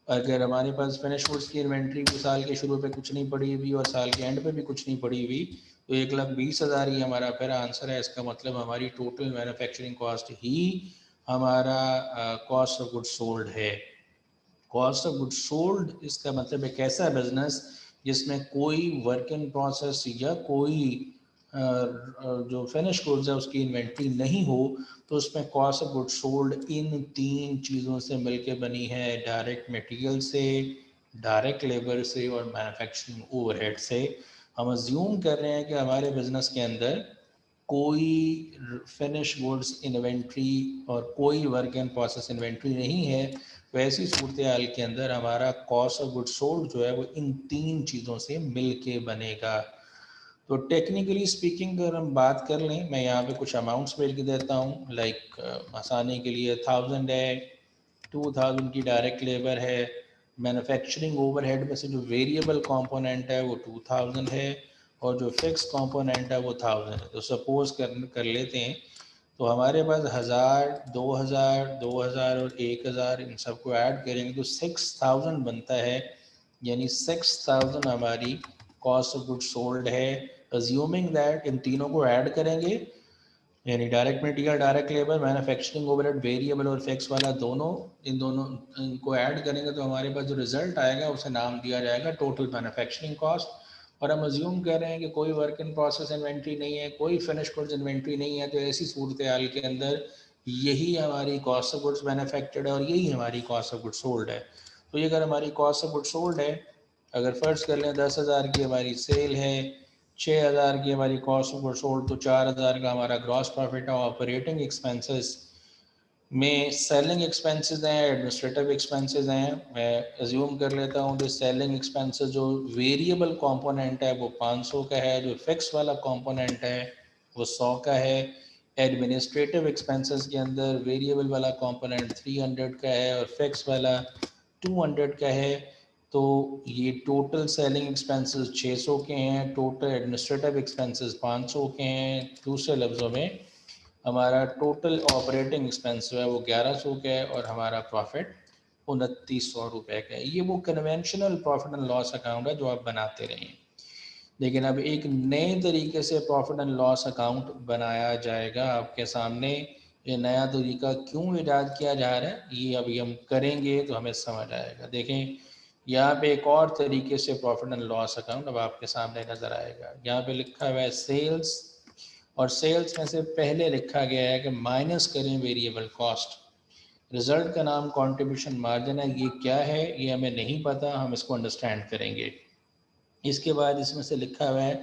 अगर हमारे पास फिनिश गुड्स की इन्वेंट्री भी साल के शुरू पे कुछ नहीं पड़ी हुई और साल के एंड पे भी कुछ नहीं पड़ी हुई, तो 1,20,000 ही हमारा फिर आंसर है। इसका मतलब हमारी टोटल मैन्युफैक्चरिंग कॉस्ट ही हमारा कॉस्ट ऑफ गुड्स सोल्ड है। कॉस्ट ऑफ गुड्स सोल्ड इसका मतलब एक ऐसा बिजनेस जिसमें कोई वर्क इन प्रोसेस या कोई जो फिनिश गुड्स है उसकी इन्वेंट्री नहीं हो तो उसमें cost of goods sold in 3 चीज़ों से मिलके बनी है, डायरेक्ट मटेरियल से, डायरेक्ट लेबर से और मैन्युफैक्चरिंग ओवरहेड से। हम अज्यूम कर रहे हैं कि हमारे बिजनेस के अंदर कोई फिनिश गुड्स इन्वेंट्री और कोई वर्क इन प्रोसेस इन्वेंट्री नहीं है। वैसी सूरत हाल के अंदर हमारा कॉस्ट ऑफ गुड्स सोल्ड जो है वो इन 3 चीज़ों से मिल के बनेगा। तो टेक्निकली स्पीकिंग अगर हम बात कर लें, मैं यहाँ पे कुछ अमाउंट्स लिख के देता हूँ। लाइक आसानी के लिए 1000 है, 2000 की डायरेक्ट लेबर है, मैन्युफैक्चरिंग ओवरहेड में से जो वेरिएबल कंपोनेंट है वो 2000 है और जो फिक्स कंपोनेंट है वो 1000 है। तो सपोज कर लेते हैं तो हमारे पास 1000, 2000, 2000 और 1000 इन सबको ऐड करेंगे तो 6000 बनता है। यानी 6000 हमारी कॉस्ट ऑफ गुड सोल्ड है। अज्यूमिंग दैट इन तीनों को ऐड करेंगे, यानी direct material, direct labour, manufacturing overhead, variable और फिक्स वाला दोनों, इन दोनों इनको ऐड करेंगे तो हमारे पास जो रिजल्ट आएगा उसे नाम दिया जाएगा टोटल मैन्युफैक्चरिंग कॉस्ट। और हम अज्यूम कर रहे हैं कि कोई वर्क इन प्रोसेस इन्वेंट्री नहीं है, कोई फिनिश गुड्स इन्वेंट्री नहीं है। तो ऐसी सूरत हाल के अंदर यही हमारी कॉस्ट ऑफ गुड्स मैन्युफैक्चर्ड है और यही हमारी कॉस्ट ऑफ गुड्स सोल्ड है। तो ये अगर हमारी कॉस्ट ऑफ गुड्स सोल्ड है, अगर फर्ज कर लें 10,000 की हमारी सेल है, 6,000 की हमारी कॉस्ट ऑफ गुड्स सोल्ड, तो 4,000 का हमारा ग्रॉस प्रॉफिट है। ऑपरेटिंग एक्सपेंसेस में सेलिंग एक्सपेंसेस हैं, एडमिनिस्ट्रेटिव एक्सपेंसेस हैं। मैं अज्यूम कर लेता हूँ कि सेलिंग एक्सपेंसेस जो वेरिएबल कंपोनेंट है वो 500 का है, जो फिक्स वाला कंपोनेंट है वो 100 का है। एडमिनिस्ट्रेटिव एक्सपेंसेस के अंदर वेरिएबल वाला कंपोनेंट 300 का है और फिक्स वाला 200 का है। तो ये टोटल सेलिंग एक्सपेंसेस 600 के हैं, टोटल एडमिनिस्ट्रेटिव एक्सपेंसेस 500 के हैं। दूसरे लफ्ज़ों में हमारा टोटल ऑपरेटिंग एक्सपेंस जो है वो 1100 का है और हमारा प्रॉफिट 2900 रुपये का है। ये वो conventional profit and loss account है जो आप बनाते रहें। लेकिन अब एक नए तरीके से प्रॉफिट एंड लॉस अकाउंट बनाया जाएगा आपके सामने। ये नया तरीका क्यों इजाद किया जा रहा है ये अभी हम करेंगे तो हमें समझ आएगा। देखें यहाँ पे एक और तरीके से प्रॉफिट एंड लॉस अकाउंट अब आपके सामने नज़र आएगा। यहाँ पे लिखा हुआ है सेल्स, और सेल्स में से पहले लिखा गया है कि माइनस करें वेरिएबल कॉस्ट। रिजल्ट का नाम कंट्रीब्यूशन मार्जिन है। ये क्या है ये हमें नहीं पता, हम इसको अंडरस्टैंड करेंगे। इसके बाद इसमें से लिखा हुआ है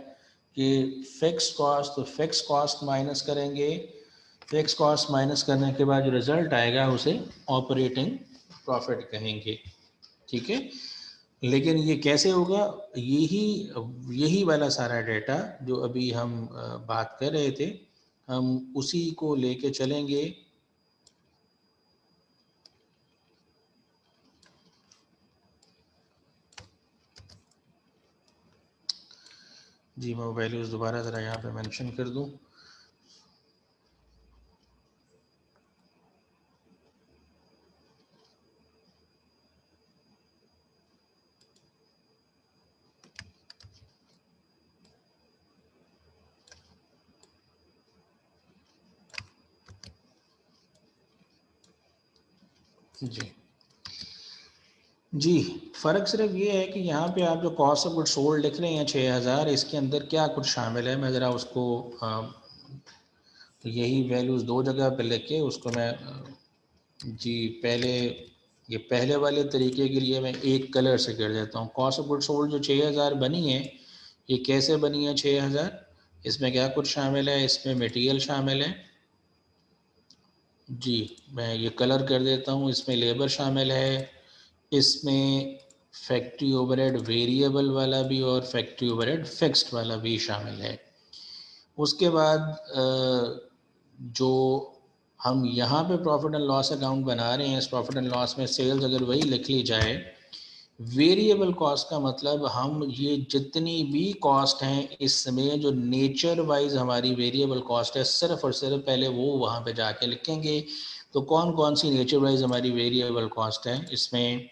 कि फिक्स कॉस्ट, तो फिक्स कॉस्ट माइनस करेंगे। फिक्स कॉस्ट माइनस करने के बाद जो रिजल्ट आएगा उसे ऑपरेटिंग प्रॉफिट कहेंगे। ठीक है, लेकिन ये कैसे होगा, यही यही वाला सारा डेटा जो अभी हम बात कर रहे थे हम उसी को लेके चलेंगे। जी मैं वैल्यूज़ दोबारा ज़रा यहाँ पे मेंशन कर दूँ। जी फ़र्क सिर्फ ये है कि यहाँ पे आप जो कॉस्ट ऑफ गुड्स सोल्ड लिख रहे हैं 6000, इसके अंदर क्या कुछ शामिल है। मैं ज़रा उसको यही वैल्यूज़ दो जगह पे लिख के उसको मैं जी पहले ये पहले वाले तरीके के लिए मैं एक कलर से कर देता हूँ। कॉस्ट ऑफ गुड्स सोल्ड जो 6000 बनी है ये कैसे बनी है 6000, इसमें क्या कुछ शामिल है, इसमें मटेरियल शामिल है। जी मैं ये कलर कर देता हूँ। इसमें लेबर शामिल है, इसमें फैक्ट्री ओवरहेड वेरिएबल वाला भी और फैक्ट्री ओवरहेड फिक्स्ड वाला भी शामिल है। उसके बाद जो हम यहाँ पे प्रॉफिट एंड लॉस अकाउंट बना रहे हैं, इस प्रॉफिट एंड लॉस में सेल्स अगर वही लिख ली जाए, वेरिएबल कॉस्ट का मतलब हम ये जितनी भी कॉस्ट हैं इसमें जो नेचर वाइज हमारी वेरिएबल कॉस्ट है सिर्फ और सिर्फ पहले वो वहाँ पे जाके लिखेंगे। तो कौन कौन सी नेचर वाइज हमारी वेरिएबल कॉस्ट है इसमें,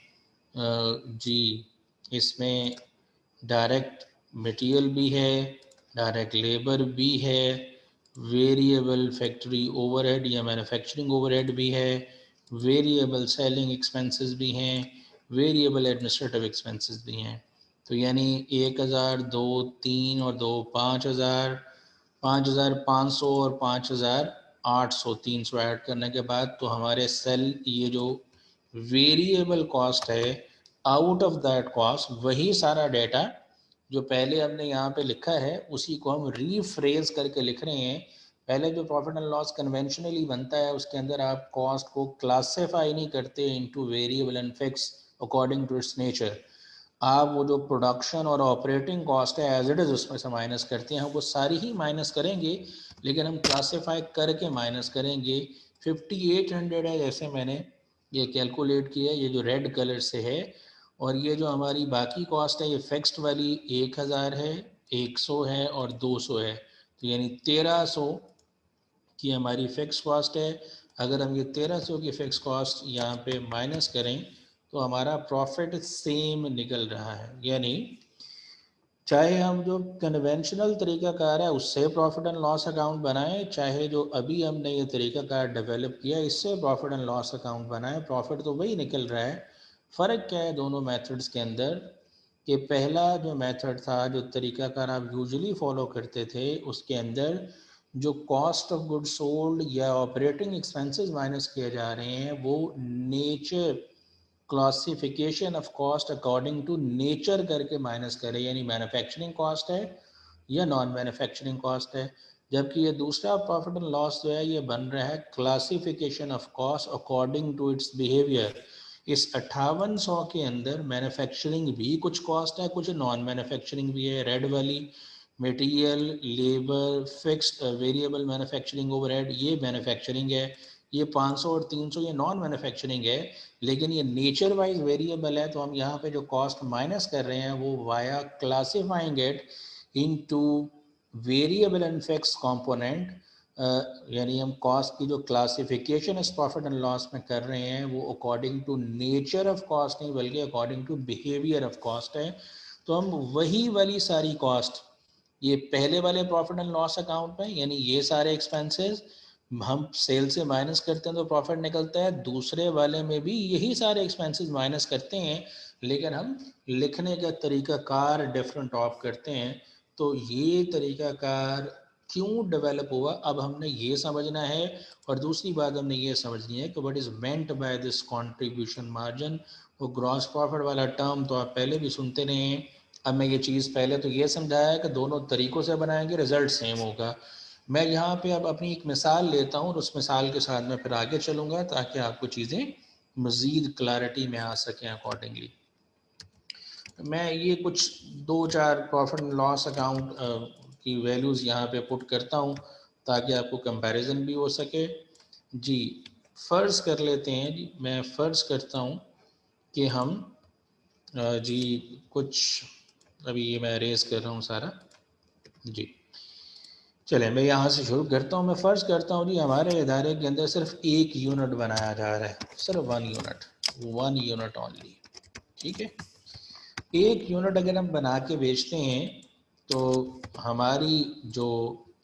जी इसमें डायरेक्ट मटेरियल भी है, डायरेक्ट लेबर भी है, वेरिएबल फैक्ट्री ओवरहेड या मैन्युफैक्चरिंग ओवरहेड भी है, वेरिएबल सेलिंग एक्सपेंसेस भी हैं, वेरिएबल एडमिनिस्ट्रेटिव एक्सपेंसेस भी हैं। तो यानी 1000, 2, 3 और 2 5000, 5,500 और 5,800 300 ऐड करने के बाद तो हमारे सेल ये जो वेरिएबल कॉस्ट है आउट ऑफ दैट कॉस्ट वही सारा डेटा जो पहले हमने यहाँ पे लिखा है उसी को हम रीफ्रेज करके लिख रहे हैं। पहले जो प्रॉफिट एंड लॉस कन्वेंशनली बनता है उसके अंदर आप कॉस्ट को क्लासीफाई नहीं करते into variable and fix according to its nature. आप वो जो प्रोडक्शन और ऑपरेटिंग कॉस्ट है एज इट इज़ उसमें से माइनस करते हैं, वो सारी ही माइनस करेंगे लेकिन हम क्लासीफाई करके माइनस करेंगे। 5800 है जैसे मैंने ये कैलकुलेट किया, ये जो रेड कलर से है, और ये जो हमारी बाकी कॉस्ट है ये फिक्स्ड वाली 1000 है, 100 है और 200 है, तो यानी 1300 की हमारी फिक्स कॉस्ट है। अगर हम ये 1300 की फिक्स कॉस्ट यहाँ पे माइनस करें तो हमारा प्रॉफिट सेम निकल रहा है। यानी चाहे हम जो कन्वेंशनल तरीकाकार है उससे प्रॉफिट एंड लॉस अकाउंट बनाएं, चाहे जो अभी हमने ये तरीकाकार डेवलप किया इससे प्रॉफिट एंड लॉस अकाउंट बनाएं, प्रॉफिट तो वही निकल रहा है। फ़र्क क्या है दोनों मेथड्स के अंदर कि पहला जो मेथड था, जो तरीकाकार आप यूजुअली फॉलो करते थे, उसके अंदर जो कॉस्ट ऑफ गुड सोल्ड या ऑपरेटिंग एक्सपेंसेस माइनस किए जा रहे हैं वो nature classification of cost according to nature करके माइनस करें, यानी मैन्युफैक्चरिंग कॉस्ट है या नॉन मैन्युफैक्चरिंग कॉस्ट है। जबकि ये दूसरा प्रॉफिट एंड लॉस जो है ये बन रहा है classification of cost according to its behaviour. इस 5800 के अंदर मैन्युफैक्चरिंग भी कुछ कॉस्ट है, कुछ नॉन मैन्युफैक्चरिंग भी है। रेड वाली material, labour, fixed variable manufacturing overhead ये मैन्युफैक्चरिंग है। ये 500 और 300 ये नॉन मैन्युफैक्चरिंग है, लेकिन ये नेचर वाइज वेरिएबल है, तो हम यहाँ पे जो कॉस्ट माइनस कर रहे हैं वो via classifying it into variable and fix component. यानी हम कॉस्ट की जो क्लासिफिकेशन इस प्रॉफिट एंड लॉस में कर रहे हैं वो according to nature of cost नहीं बल्कि according to behaviour of cost है। तो हम वही वाली सारी कॉस्ट ये पहले वाले प्रॉफिट एंड लॉस अकाउंट में, यानी ये सारे एक्सपेंसेस हम सेल से माइनस करते हैं तो प्रॉफिट निकलता है, दूसरे वाले में भी यही सारे एक्सपेंसेस माइनस करते हैं लेकिन हम लिखने का तरीकाकार डिफरेंट ऑफ करते हैं। तो ये तरीकाकार क्यों डेवलप हुआ अब हमने ये समझना है, और दूसरी बात हमने ये समझनी है कि what is meant by this contribution margin. वो ग्रॉस प्रॉफिट वाला टर्म तो आप पहले भी सुनते रहे हैं। अब मैं ये चीज़ पहले तो ये समझाया है कि दोनों तरीक़ों से बनाएंगे रिज़ल्ट सेम होगा। मैं यहाँ पे अब अपनी एक मिसाल लेता हूँ और उस मिसाल के साथ मैं फिर आगे चलूँगा ताकि आपको चीज़ें मज़ीद क्लैरिटी में आ सकें अकॉर्डिंगली। मैं ये कुछ 2-4 प्रॉफिट एंड लॉस अकाउंट की वैल्यूज़ यहाँ पे पुट करता हूँ ताकि आपको कंपैरिजन भी हो सके। जी फ़र्ज़ कर लेते हैं जी, मैं फ़र्ज़ करता हूँ कि हम जी कुछ, अभी ये मैं रेस कर रहा हूँ सारा जी। चलें मैं यहाँ से शुरू करता हूँ। मैं फ़र्ज़ करता हूँ जी हमारे इदारे के अंदर सिर्फ एक यूनिट बनाया जा रहा है, सिर्फ वन यूनिट ओनली, ठीक है। एक यूनिट अगर हम बना के बेचते हैं तो हमारी जो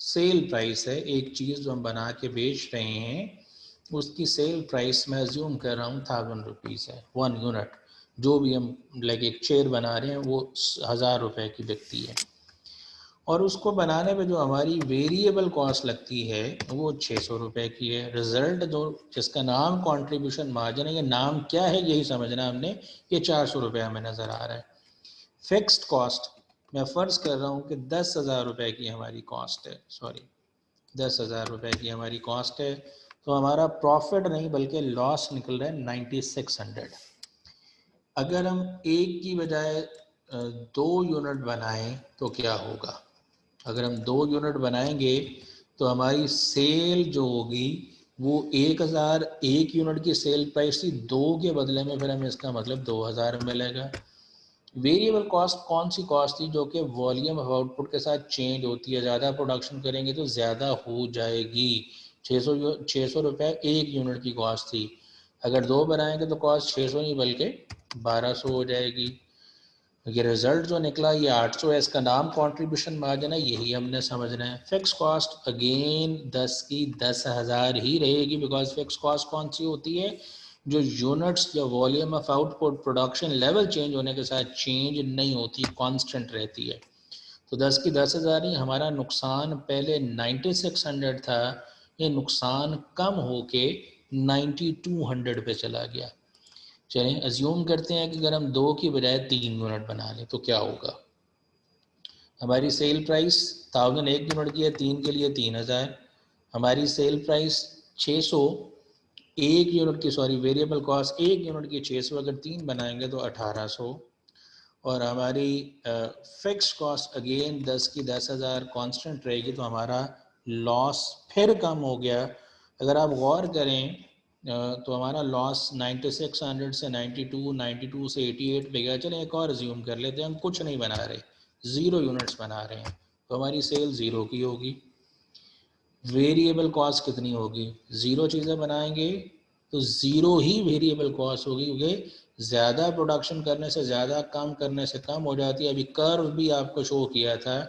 सेल प्राइस है, एक चीज़ जो हम बना के बेच रहे हैं उसकी सेल प्राइस मैं अज्यूम कर रहा हूँ 1000 रुपीज़ है, वन यूनिट। जो भी हम लाइक एक चेयर बना रहे हैं वो 1000 रुपये की बिकती है, और उसको बनाने में जो हमारी वेरिएबल कॉस्ट लगती है वो 600 रुपये की है। रिज़ल्ट जो जिसका नाम कंट्रीब्यूशन मार्जिन है, ये नाम क्या है यही समझना हमने, ये 400 रुपये हमें नज़र आ रहा है। फिक्स्ड कॉस्ट मैं फ़र्ज़ कर रहा हूँ कि 10,000 रुपये की हमारी कॉस्ट है, 10,000 रुपये की हमारी कॉस्ट है, तो हमारा प्रॉफिट नहीं बल्कि लॉस निकल रहा है 9600। अगर हम एक की बजाय 2 यूनिट बनाएं तो क्या होगा? अगर हम 2 यूनिट बनाएंगे तो हमारी सेल जो होगी वो 1000 एक यूनिट की सेल प्राइस थी, 2 के बदले में फिर हमें इसका मतलब 2000 मिलेगा। वेरिएबल कॉस्ट कौन सी कॉस्ट थी? जो कि वॉल्यूम ऑफ आउटपुट के साथ चेंज होती है, ज़्यादा प्रोडक्शन करेंगे तो ज़्यादा हो जाएगी। 600 रुपये एक यूनिट की कॉस्ट थी, अगर 2 बनाएंगे तो कॉस्ट 600 नहीं बल्कि 1200 हो जाएगी। ये रिजल्ट जो निकला ये 800 है, इसका नाम कंट्रीब्यूशन मार्जिन है, यही हमने समझना है। फिक्स कॉस्ट अगेन 10 की 10,000 ही रहेगी, बिकॉज फिक्स कॉस्ट कौन सी होती है? जो यूनिट्स या volume of output production level change होने के साथ चेंज नहीं होती, कांस्टेंट रहती है। तो 10 की 10,000 ही हमारा नुकसान पहले 9600 था, ये नुकसान कम होके 9200 पे चला गया। चलें अज्यूम करते हैं कि अगर हम 2 की बजाय 3 यूनिट बना लें तो क्या होगा। हमारी सेल प्राइस 1000 एक यूनिट की है, 3 के लिए 3000। हमारी सेल प्राइस 600 एक यूनिट की, सॉरी वेरिएबल कॉस्ट एक यूनिट की 600, अगर 3 बनाएंगे तो 1800। और हमारी फिक्स कॉस्ट अगेन 10 की 10,000 कांस्टेंट रहेगी, तो हमारा लॉस फिर कम हो गया। अगर आप गौर करें तो हमारा लॉस 9600 से 92 से 88 पे गया। चलें एक और ज्यूम कर लेते हैं, हम कुछ नहीं बना रहे, 0 यूनिट्स बना रहे हैं, तो हमारी सेल 0 की होगी। वेरिएबल कॉस्ट कितनी होगी, 0 चीज़ें बनाएंगे तो 0 ही वेरिएबल कॉस्ट होगी, क्योंकि ज़्यादा प्रोडक्शन करने से ज़्यादा, कम करने से कम हो जाती है। अभी कर्व भी आपको शो किया था,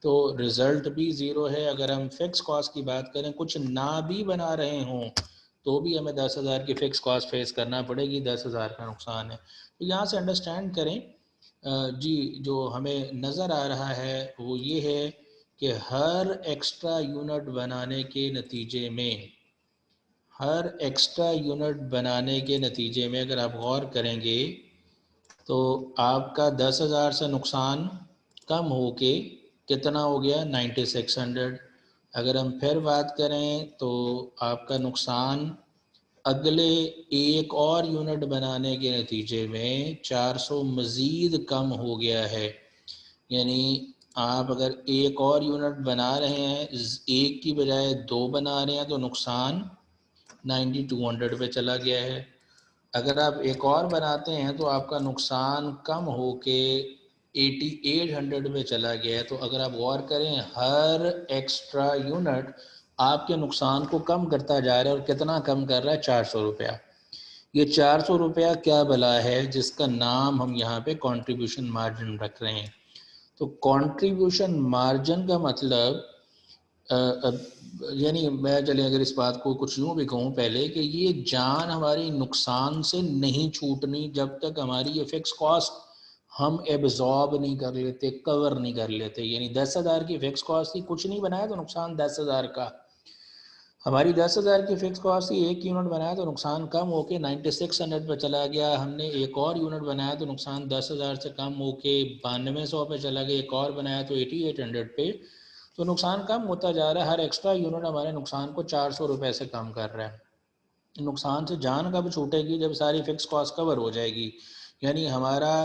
तो रिज़ल्ट भी 0 है। अगर हम फिक्स कॉस्ट की बात करें, कुछ ना भी बना रहे हों तो भी हमें 10,000 की फ़िक्स कॉस्ट फेस करना पड़ेगी, 10,000 का नुकसान है। तो यहाँ से अंडरस्टैंड करें जी, जो हमें नज़र आ रहा है वो ये है कि हर एक्स्ट्रा यूनिट बनाने के नतीजे में, हर एक्स्ट्रा यूनिट बनाने के नतीजे में अगर आप गौर करेंगे तो आपका 10,000 से नुकसान कम होके कितना हो गया, 9600। अगर हम फिर बात करें तो आपका नुकसान अगले एक और यूनिट बनाने के नतीजे में 400 मज़ीद कम हो गया है। यानी आप अगर एक और यूनिट बना रहे हैं, एक की बजाय 2 बना रहे हैं, तो नुकसान 9200 पे चला गया है। अगर आप एक और बनाते हैं तो आपका नुकसान कम होके 8800 पे चला गया है। तो अगर आप गौर करें, हर एक्स्ट्रा यूनिट आपके नुकसान को कम करता जा रहा है, और कितना कम कर रहा है, 400 रुपया। ये 400 रुपया क्या भला है, जिसका नाम हम यहाँ पे कंट्रीब्यूशन मार्जिन रख रहे हैं। तो कंट्रीब्यूशन मार्जिन का मतलब यानी मैं चले अगर इस बात को कुछ यूँ भी कहूँ पहले, कि ये जान हमारी नुकसान से नहीं छूटनी जब तक हमारी ये फिक्स कॉस्ट हम एब्जॉर्ब नहीं कर लेते, कवर नहीं कर लेते। यानी 10,000 की फिक्स कॉस्ट थी, कुछ नहीं बनाया तो नुकसान 10,000 का। हमारी 10,000 की फिक्स कॉस्ट थी, एक यूनिट बनाया तो नुकसान कम होके 9600 पे चला गया। हमने एक और यूनिट बनाया तो नुकसान 10,000 से कम होके 9200 पे चला गया। एक और बनाया तो 8800 पे, तो नुकसान कम होता जा रहा है। हर एक्स्ट्रा यूनिट हमारे नुकसान को 400 रुपये से कम कर रहा है। नुकसान से जान कब छूटेगी, जब सारी फिक्स कॉस्ट कवर हो जाएगी। यानी हमारा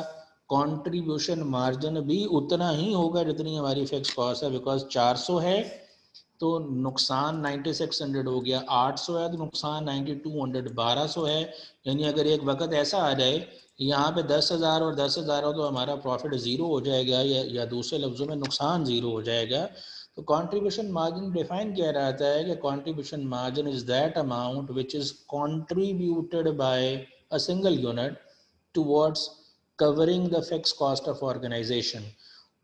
कंट्रीब्यूशन मार्जिन भी उतना ही होगा जितनी हमारी फिक्स कॉस्ट है, बिकॉज 400 है तो नुकसान 9600 हो गया, 800 है तो नुकसान 9200, 1200 है। यानी अगर एक वक्त ऐसा आ जाए यहाँ पे 10,000 और 10,000 हो तो हमारा प्रॉफिट ज़ीरो हो जाएगा, या दूसरे लफ्ज़ों में नुकसान ज़ीरो हो जाएगा। तो कंट्रीब्यूशन मार्जिन डिफाइन किया रहता है कि contribution margin is that amount which is contributed by a single unit towards covering the fix cost of organisation.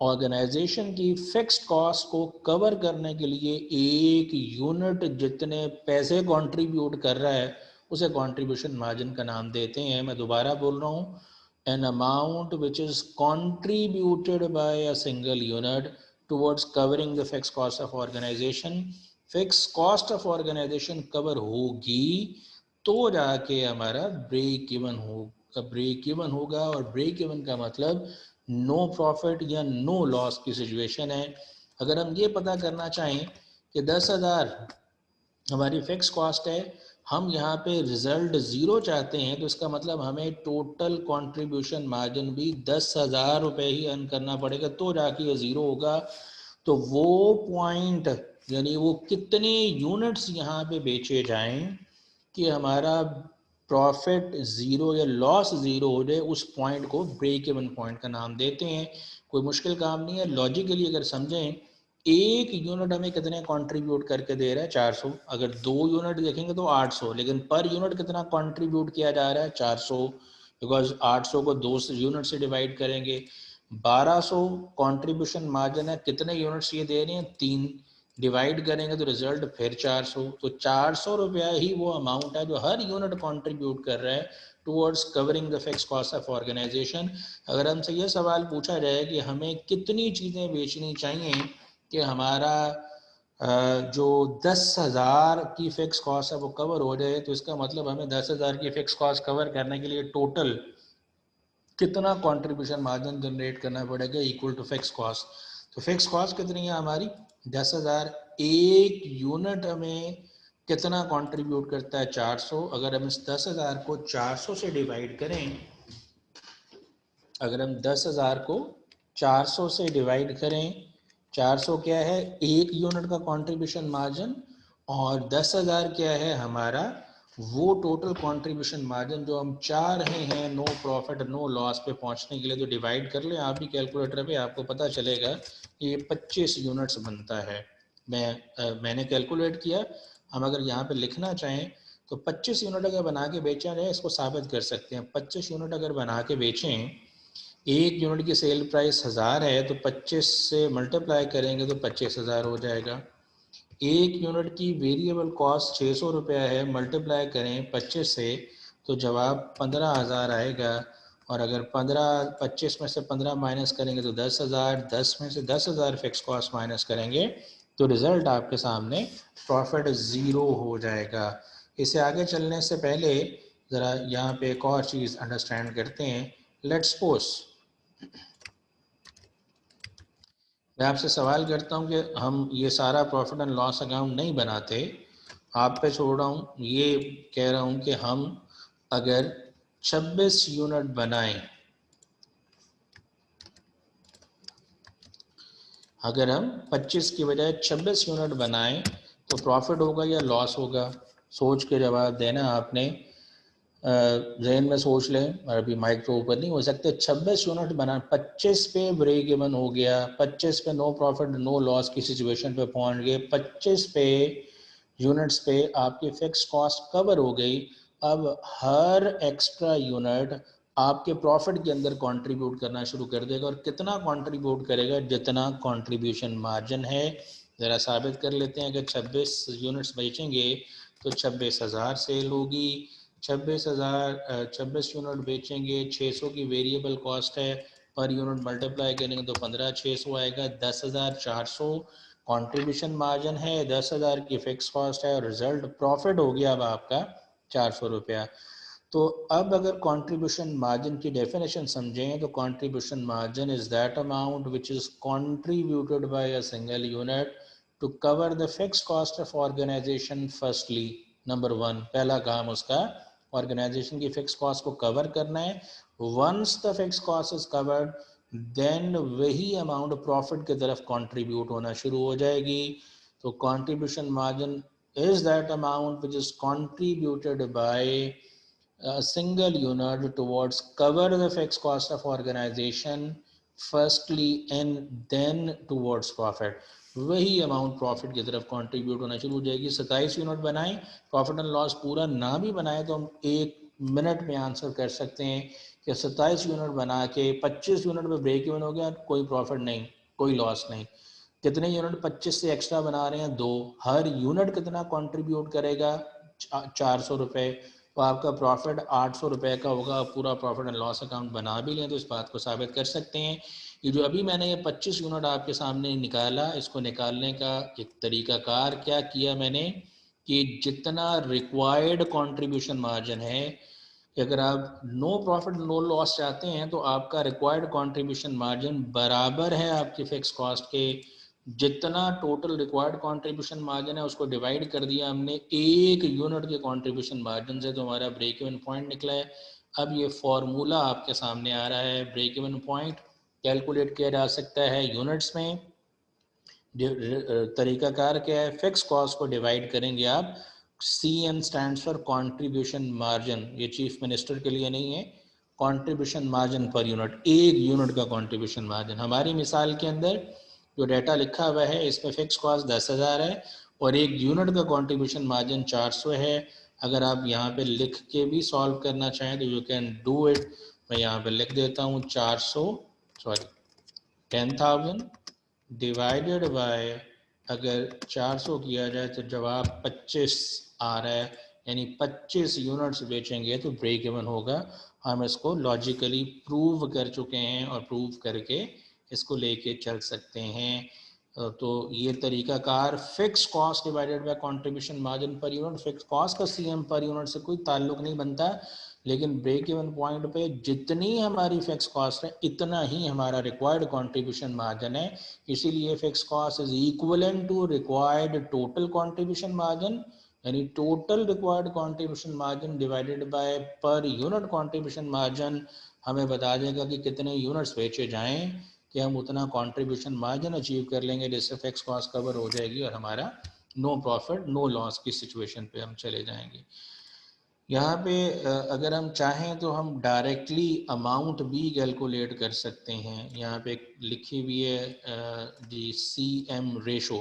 Organisation की फिक्स्ड कॉस्ट को कवर करने के लिए एक यूनिट जितने पैसे कंट्रीब्यूट कर रहा है उसे कंट्रीब्यूशन मार्जिन का नाम देते हैं। मैं दोबारा बोल रहा हूँ, an amount which is contributed by a single unit towards covering the fix cost of organisation. Fix cost of organisation cover होगी तो जाके हमारा ब्रेक इवन होगा, ब्रेक इवन होगा। और ब्रेक इवन का मतलब नो प्रॉफिट या नो लॉस की सिचुएशन है। अगर हम ये पता करना चाहें कि 10,000 हमारी फिक्स कॉस्ट है, हम यहाँ पे रिजल्ट ज़ीरो चाहते हैं, तो इसका मतलब हमें टोटल कंट्रीब्यूशन मार्जिन भी 10,000 रुपये ही अर्न करना पड़ेगा, तो जाके ये ज़ीरो होगा। तो वो पॉइंट, यानी वो कितने यूनिट्स यहाँ पे बेचे जाएं कि हमारा प्रॉफिट ज़ीरो या लॉस ज़ीरो हो जाए, उस पॉइंट को ब्रेक इवन पॉइंट का नाम देते हैं। कोई मुश्किल काम नहीं है। लॉजिकली अगर समझें, एक यूनिट हमें कितने कंट्रीब्यूट करके दे रहा है, 400। अगर 2 यूनिट देखेंगे तो 800, लेकिन पर यूनिट कितना कंट्रीब्यूट किया जा रहा है, 400। बिकॉज 800 को 2 यूनिट से डिवाइड करेंगे। 1200 कंट्रीब्यूशन मार्जिन है, कितने यूनिट्स ये दे रहे हैं, 3। डिवाइड करेंगे तो रिजल्ट फिर 400। तो 400 रुपया ही वो अमाउंट है जो हर यूनिट कंट्रीब्यूट कर रहा है towards covering the fix cost of organisation. अगर हमसे ये सवाल पूछा जाए कि हमें कितनी चीज़ें बेचनी चाहिए कि हमारा जो 10,000 की फ़िक्स कॉस्ट है वो कवर हो जाए, तो इसका मतलब हमें 10,000 की फ़िक्स कॉस्ट कवर करने के लिए टोटल कितना कंट्रीब्यूशन मार्जिन जनरेट करना पड़ेगा इक्वल टू फिक्स कॉस्ट। तो फिक्स कॉस्ट कितनी है हमारी 10,000। एक यूनिट हमें कितना कंट्रीब्यूट करता है 400। अगर हम इस 10,000 को 400 से डिवाइड करें, अगर हम 10,000 को 400 से डिवाइड करें, 400 क्या है एक यूनिट का कंट्रीब्यूशन मार्जिन, और 10,000 क्या है हमारा वो टोटल कंट्रीब्यूशन मार्जिन जो हम चाह रहे हैं नो प्रॉफिट नो लॉस पे पहुंचने के लिए। तो डिवाइड कर लें आप भी कैलकुलेटर पे, आपको पता चलेगा कि ये 25 यूनिट्स बनता है। मैंने कैलकुलेट किया। हम अगर यहाँ पे लिखना चाहें तो 25 यूनिट अगर बना के बेचा जाए, इसको साबित कर सकते हैं। 25 यूनिट अगर बना के बेचें, एक यूनिट की सेल प्राइस 1000 है, तो 25 से मल्टीप्लाई करेंगे तो 25,000 हो जाएगा। एक यूनिट की वेरिएबल कॉस्ट 600 रुपया है, मल्टीप्लाई करें 25 से तो जवाब 15,000 आएगा। और अगर 25 में से 15 माइनस करेंगे तो 10,000, 10 में से 10,000 फिक्स कॉस्ट माइनस करेंगे तो रिजल्ट आपके सामने प्रॉफिट ज़ीरो हो जाएगा। इसे आगे चलने से पहले ज़रा यहाँ पे एक और चीज़ अंडरस्टैंड करते हैं। लेट्स सपोज मैं आपसे सवाल करता हूँ कि हम ये सारा प्रॉफिट एंड लॉस अकाउंट नहीं बनाते, आप पे छोड़ रहा हूँ, ये कह रहा हूँ कि हम अगर 26 यूनिट बनाएं, अगर हम 25 की बजाय 26 यूनिट बनाएं तो प्रॉफिट होगा या लॉस होगा? सोच के जवाब देना आपने। जहन में सोच लें, और अभी माइक तो ऊपर नहीं हो सकते। 26 यूनिट बना, 25 पे ब्रेक इवन हो गया, 25 पे नो प्रॉफिट नो लॉस की सिचुएशन पे पहुंच गए, 25 पे यूनिट्स पे आपकी फिक्स कॉस्ट कवर हो गई। अब हर एक्स्ट्रा यूनिट आपके प्रॉफिट के अंदर कंट्रीब्यूट करना शुरू कर देगा। और कितना कंट्रीब्यूट करेगा? जितना कंट्रीब्यूशन मार्जिन है। ज़रा साबित कर लेते हैं। अगर 26 यूनिट्स बेचेंगे तो 26,000 सेल होगी। 26 यूनिट बेचेंगे, 600 की वेरिएबल कॉस्ट है, पर यूनिट मल्टीप्लाई करेंगे तो 15,600 आएगा। 10,400 कंट्रीब्यूशन मार्जिन है, 10,000 की फिक्स कॉस्ट है, और रिजल्ट प्रॉफिट हो गया अब आपका 400 रुपया। तो अब अगर कंट्रीब्यूशन मार्जिन की डेफिनेशन समझें तो contribution margin is that amount which is contributed by a single unit to cover the fix cost of organisation. Firstly, number one, पहला काम उसका ऑर्गेनाइजेशन की फिक्स कॉस्ट को कवर करना है। Once the fix cost is covered, then वही amount profit की तरफ कंट्रीब्यूट होना शुरू हो जाएगी। तो contribution margin is that amount which is contributed by a single unit towards cover the fixed cost of organization firstly and then towards profit। वही amount profit की तरफ कंट्रीब्यूट होना शुरू हो जाएगी। 27 यूनिट बनाए, प्रॉफिट एंड लॉस पूरा ना भी बनाए तो हम 1 मिनट में आंसर कर सकते हैं कि 27 यूनिट बना के 25 यूनिट में ब्रेक इवन हो गया, कोई प्रॉफिट नहीं, कोई लॉस नहीं। कितने यूनिट 25 से एक्स्ट्रा बना रहे हैं? 2। हर यूनिट कितना कंट्रीब्यूट करेगा? 400 रुपये। तो आपका प्रॉफिट 800 रुपये का होगा। पूरा प्रॉफिट एंड लॉस अकाउंट बना भी लें तो इस बात को साबित कर सकते हैं। ये जो अभी मैंने ये 25 यूनिट आपके सामने निकाला, इसको निकालने का एक तरीकाकार क्या किया मैंने कि जितना रिक्वायर्ड कंट्रीब्यूशन मार्जिन है, अगर आप नो प्रॉफिट नो लॉस चाहते हैं तो आपका रिक्वायर्ड कंट्रीब्यूशन मार्जिन बराबर है आपकी फिक्स कॉस्ट के। जितना टोटल रिक्वायर्ड कंट्रीब्यूशन मार्जिन है उसको डिवाइड कर दिया हमने एक यूनिट के कंट्रीब्यूशन मार्जिन से, तो हमारा ब्रेक इवन पॉइंट निकला है। अब ये फॉर्मूला आपके सामने आ रहा है। ब्रेक इवन पॉइंट कैलकुलेट किया जा सकता है यूनिट्स में। तरीकाकार क्या है? फिक्स कॉस्ट को डिवाइड करेंगे आप, C N stand for contribution margin, ये चीफ मिनिस्टर के लिए नहीं है। कॉन्ट्रीब्यूशन मार्जिन पर यूनिट, एक यूनिट का कॉन्ट्रीब्यूशन मार्जिन। हमारी मिसाल के अंदर जो डाटा लिखा हुआ है इसमें फिक्स कॉस्ट 10,000 है और एक यूनिट का कॉन्ट्रीब्यूशन मार्जिन 400 है। अगर आप यहाँ पे लिख के भी सॉल्व करना चाहें तो यू कैन डू इट। मैं यहाँ पे लिख देता हूँ 10,000 डिवाइडेड बाय अगर 400 किया जाए तो जवाब 25 आ रहा है, यानी 25 यूनिट्स बेचेंगे तो ब्रेक इवन होगा। हम इसको लॉजिकली प्रूव कर चुके हैं और प्रूव करके इसको लेके चल सकते हैं। तो ये तरीकाकार fix cost divided by contribution margin per unit, fix cost का सीएम पर यूनिट से कोई ताल्लुक नहीं बनता, लेकिन ब्रेक इवन पॉइंट पे जितनी हमारी फिक्स कॉस्ट है इतना ही हमारा रिक्वायर्ड कंट्रीब्यूशन मार्जिन है। इसीलिए fix cost is equivalent to required total contribution margin, यानी total required contribution margin divided by per unit contribution margin हमें बता देगा कि कितने यूनिट्स बेचे जाएं कि हम उतना कंट्रीब्यूशन मार्जिन अचीव कर लेंगे, जिससे फिक्स कॉस्ट कवर हो जाएगी और हमारा नो प्रॉफिट नो लॉस की सिचुएशन पे हम चले जाएंगे। यहाँ पे अगर हम चाहें तो हम डायरेक्टली अमाउंट भी कैलकुलेट कर सकते हैं। यहाँ पे लिखी हुई है जी CM ratio,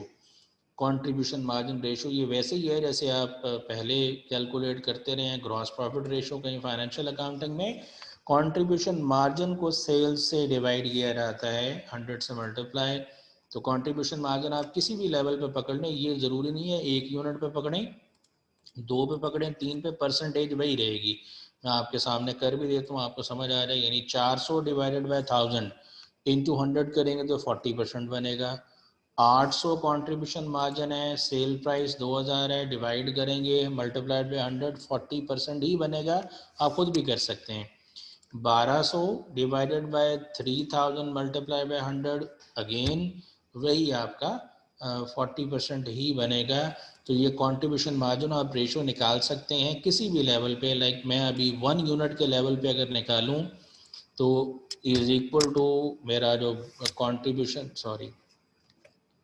contribution margin ratio. ये वैसे ही है जैसे आप पहले कैलकुलेट करते रहे हैं ग्रॉस प्रॉफिट रेशो कहीं फाइनेंशियल अकाउंटिंग में। कंट्रीब्यूशन मार्जिन को सेल्स से डिवाइड किया जाता है 100 से मल्टीप्लाई। तो कंट्रीब्यूशन मार्जिन आप किसी भी लेवल पे पकड़ लें, ये ज़रूरी नहीं है 1 यूनिट पे पकड़ें, 2 पे पकड़ें, 3 पे, परसेंटेज वही रहेगी। मैं आपके सामने कर भी देता हूँ, आपको समझ आ रहा है। यानी 400 डिवाइडेड बाय 1000 इंटू 100 करेंगे तो 40% बनेगा। 800 कंट्रीब्यूशन मार्जिन है, सेल प्राइस 2000 है, डिवाइड करेंगे मल्टीप्लाइड बाय 100, 40% ही बनेगा। आप खुद भी कर सकते हैं। 1200 divided by 3000 multiply by 100, again वही आपका 40% ही बनेगा। तो ये कंट्रीब्यूशन मार्जिन आप रेशो निकाल सकते हैं किसी भी लेवल पे। लाइक मैं अभी 1 यूनिट के लेवल पे अगर निकालूं तो इज इक्वल टू मेरा जो कंट्रीब्यूशन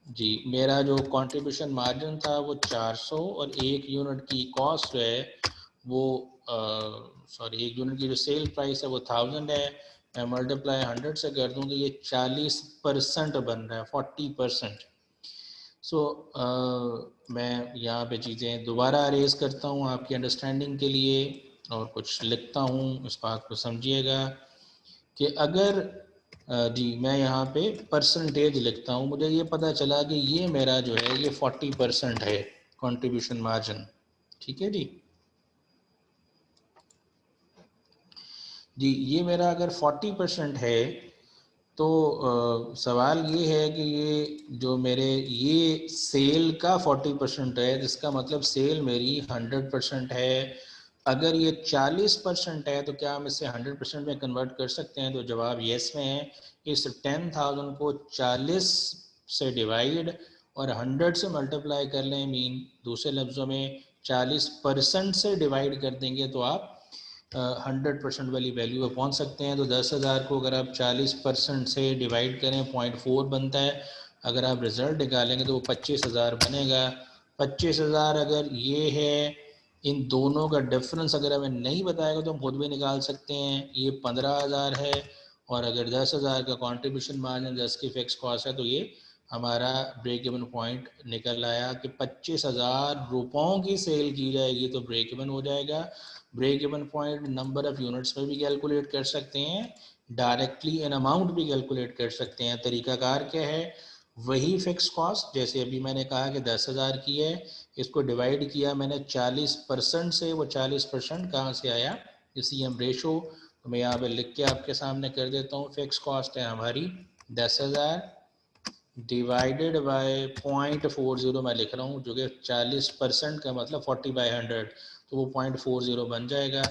जी मेरा जो कंट्रीब्यूशन मार्जिन था वो 400 और 1 यूनिट की कॉस्ट है वो 1 यूनिट की जो सेल प्राइस है वो 1000 है। मैं मल्टीप्लाई 100 से कर दूं तो ये 40% बन रहा है, 40%। सो मैं यहाँ पे चीज़ें दोबारा अरेज करता हूँ आपकी अंडरस्टैंडिंग के लिए और कुछ लिखता हूँ, इस बात को समझिएगा कि अगर जी मैं यहाँ पे परसेंटेज लिखता हूँ, मुझे ये पता चला कि ये मेरा जो है ये 40% है कंट्रीब्यूशन मार्जिन। ठीक है जी, ये मेरा अगर 40% है तो सवाल ये है कि ये जो मेरे ये सेल का 40% है, जिसका मतलब सेल मेरी 100% है। अगर ये 40% है तो क्या हम इसे 100% में कन्वर्ट कर सकते हैं? तो जवाब येस में है। इस 10,000 को 40 से डिवाइड और 100 से मल्टीप्लाई कर लें, मीन दूसरे लफ्ज़ों में 40% से डिवाइड कर देंगे तो आप 100% वाली वैल्यू पे पहुंच सकते हैं। तो 10,000 को अगर आप 40% से डिवाइड करें 0.4 बनता है। अगर आप रिज़ल्ट निकालेंगे तो वो 25,000 बनेगा। 25,000 अगर ये है, इन दोनों का डिफरेंस अगर हमें नहीं बताएगा तो हम खुद भी निकाल सकते हैं। ये 15,000 है और अगर 10,000 का कंट्रीब्यूशन मार्जिन 10 की फिक्स कॉस्ट है तो ये हमारा ब्रेक इवन पॉइंट निकल आया कि 25,000 रुपयों की सेल की जाएगी तो ब्रेक इवन हो जाएगा। Break even point number of units में भी कैलकुलेट कर सकते हैं, डायरेक्टली इन अमाउंट भी कैलकुलेट कर सकते हैं। तरीकाकार क्या है? वही फिक्स कॉस्ट जैसे अभी मैंने कहा कि 10,000 की है, इसको डिवाइड किया मैंने 40% से, वो 40% कहाँ से आया? CM ratio. तो मैं यहाँ पे लिख के आपके सामने कर देता हूँ। फिक्स कॉस्ट है हमारी 10,000 डिवाइडेड बाय 0.40 मैं लिख रहा हूँ, जो कि 40% का मतलब 40/100, तो वो 0.40 बन जाएगा।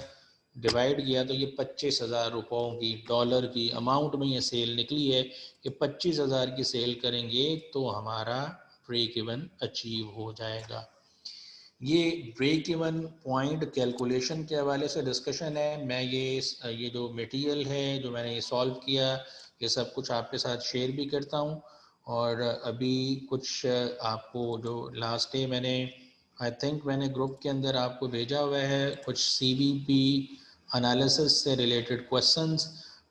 डिवाइड किया तो ये 25,000 रुपयों की डॉलर की अमाउंट में ये सेल निकली है कि 25,000 की सेल करेंगे तो हमारा ब्रेक इवन अचीव हो जाएगा। ये ब्रेक इवन पॉइंट कैलकुलेशन के हवाले से डिस्कशन है। मैं ये जो मटेरियल है जो मैंने ये सॉल्व किया, ये सब कुछ आपके साथ शेयर भी करता हूँ। और अभी कुछ आपको जो लास्ट डे मैंने आई थिंक मैंने ग्रुप के अंदर आपको भेजा हुआ है कुछ CVP एनालिसिस से related questions.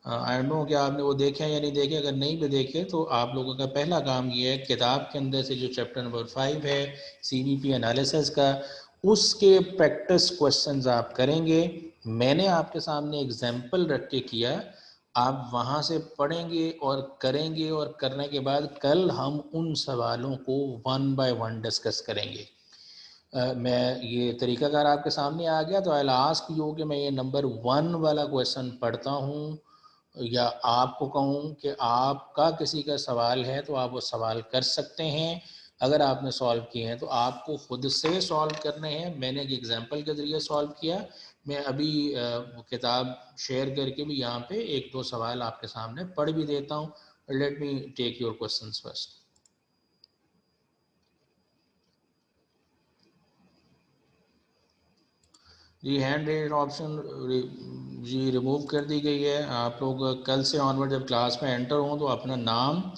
I don't know कि आपने वो देखे हैं या नहीं देखे। अगर नहीं भी देखे तो आप लोगों का पहला काम ये है किताब के अंदर से जो चैप्टर नंबर 5 है CVP एनालिसिस का, उसके प्रैक्टिस क्वेश्चंस आप करेंगे। मैंने आपके सामने एग्जाम्पल रख के किया, आप वहाँ से पढ़ेंगे और करेंगे, और करने के बाद कल हम उन सवालों को वन बाय वन डिस्कस करेंगे। मैं ये तरीकाकार आपके सामने आ गया, तो आई विल आस्क यू कि मैं ये नंबर 1 वाला क्वेश्चन पढ़ता हूँ, या आपको कहूँ कि आपका किसी का सवाल है तो आप वो सवाल कर सकते हैं। अगर आपने सॉल्व किए हैं तो आपको खुद से सॉल्व करने हैं। मैंने एक एग्जांपल के ज़रिए सॉल्व किया। मैं अभी किताब शेयर करके भी यहाँ पे एक दो सवाल आपके सामने पढ़ भी देता हूँ। Let me take your questions first. जी हैंड रेज ऑप्शन जी रिमूव कर दी गई है। आप लोग कल से ऑनवर्ड जब क्लास में एंटर हों तो अपना नाम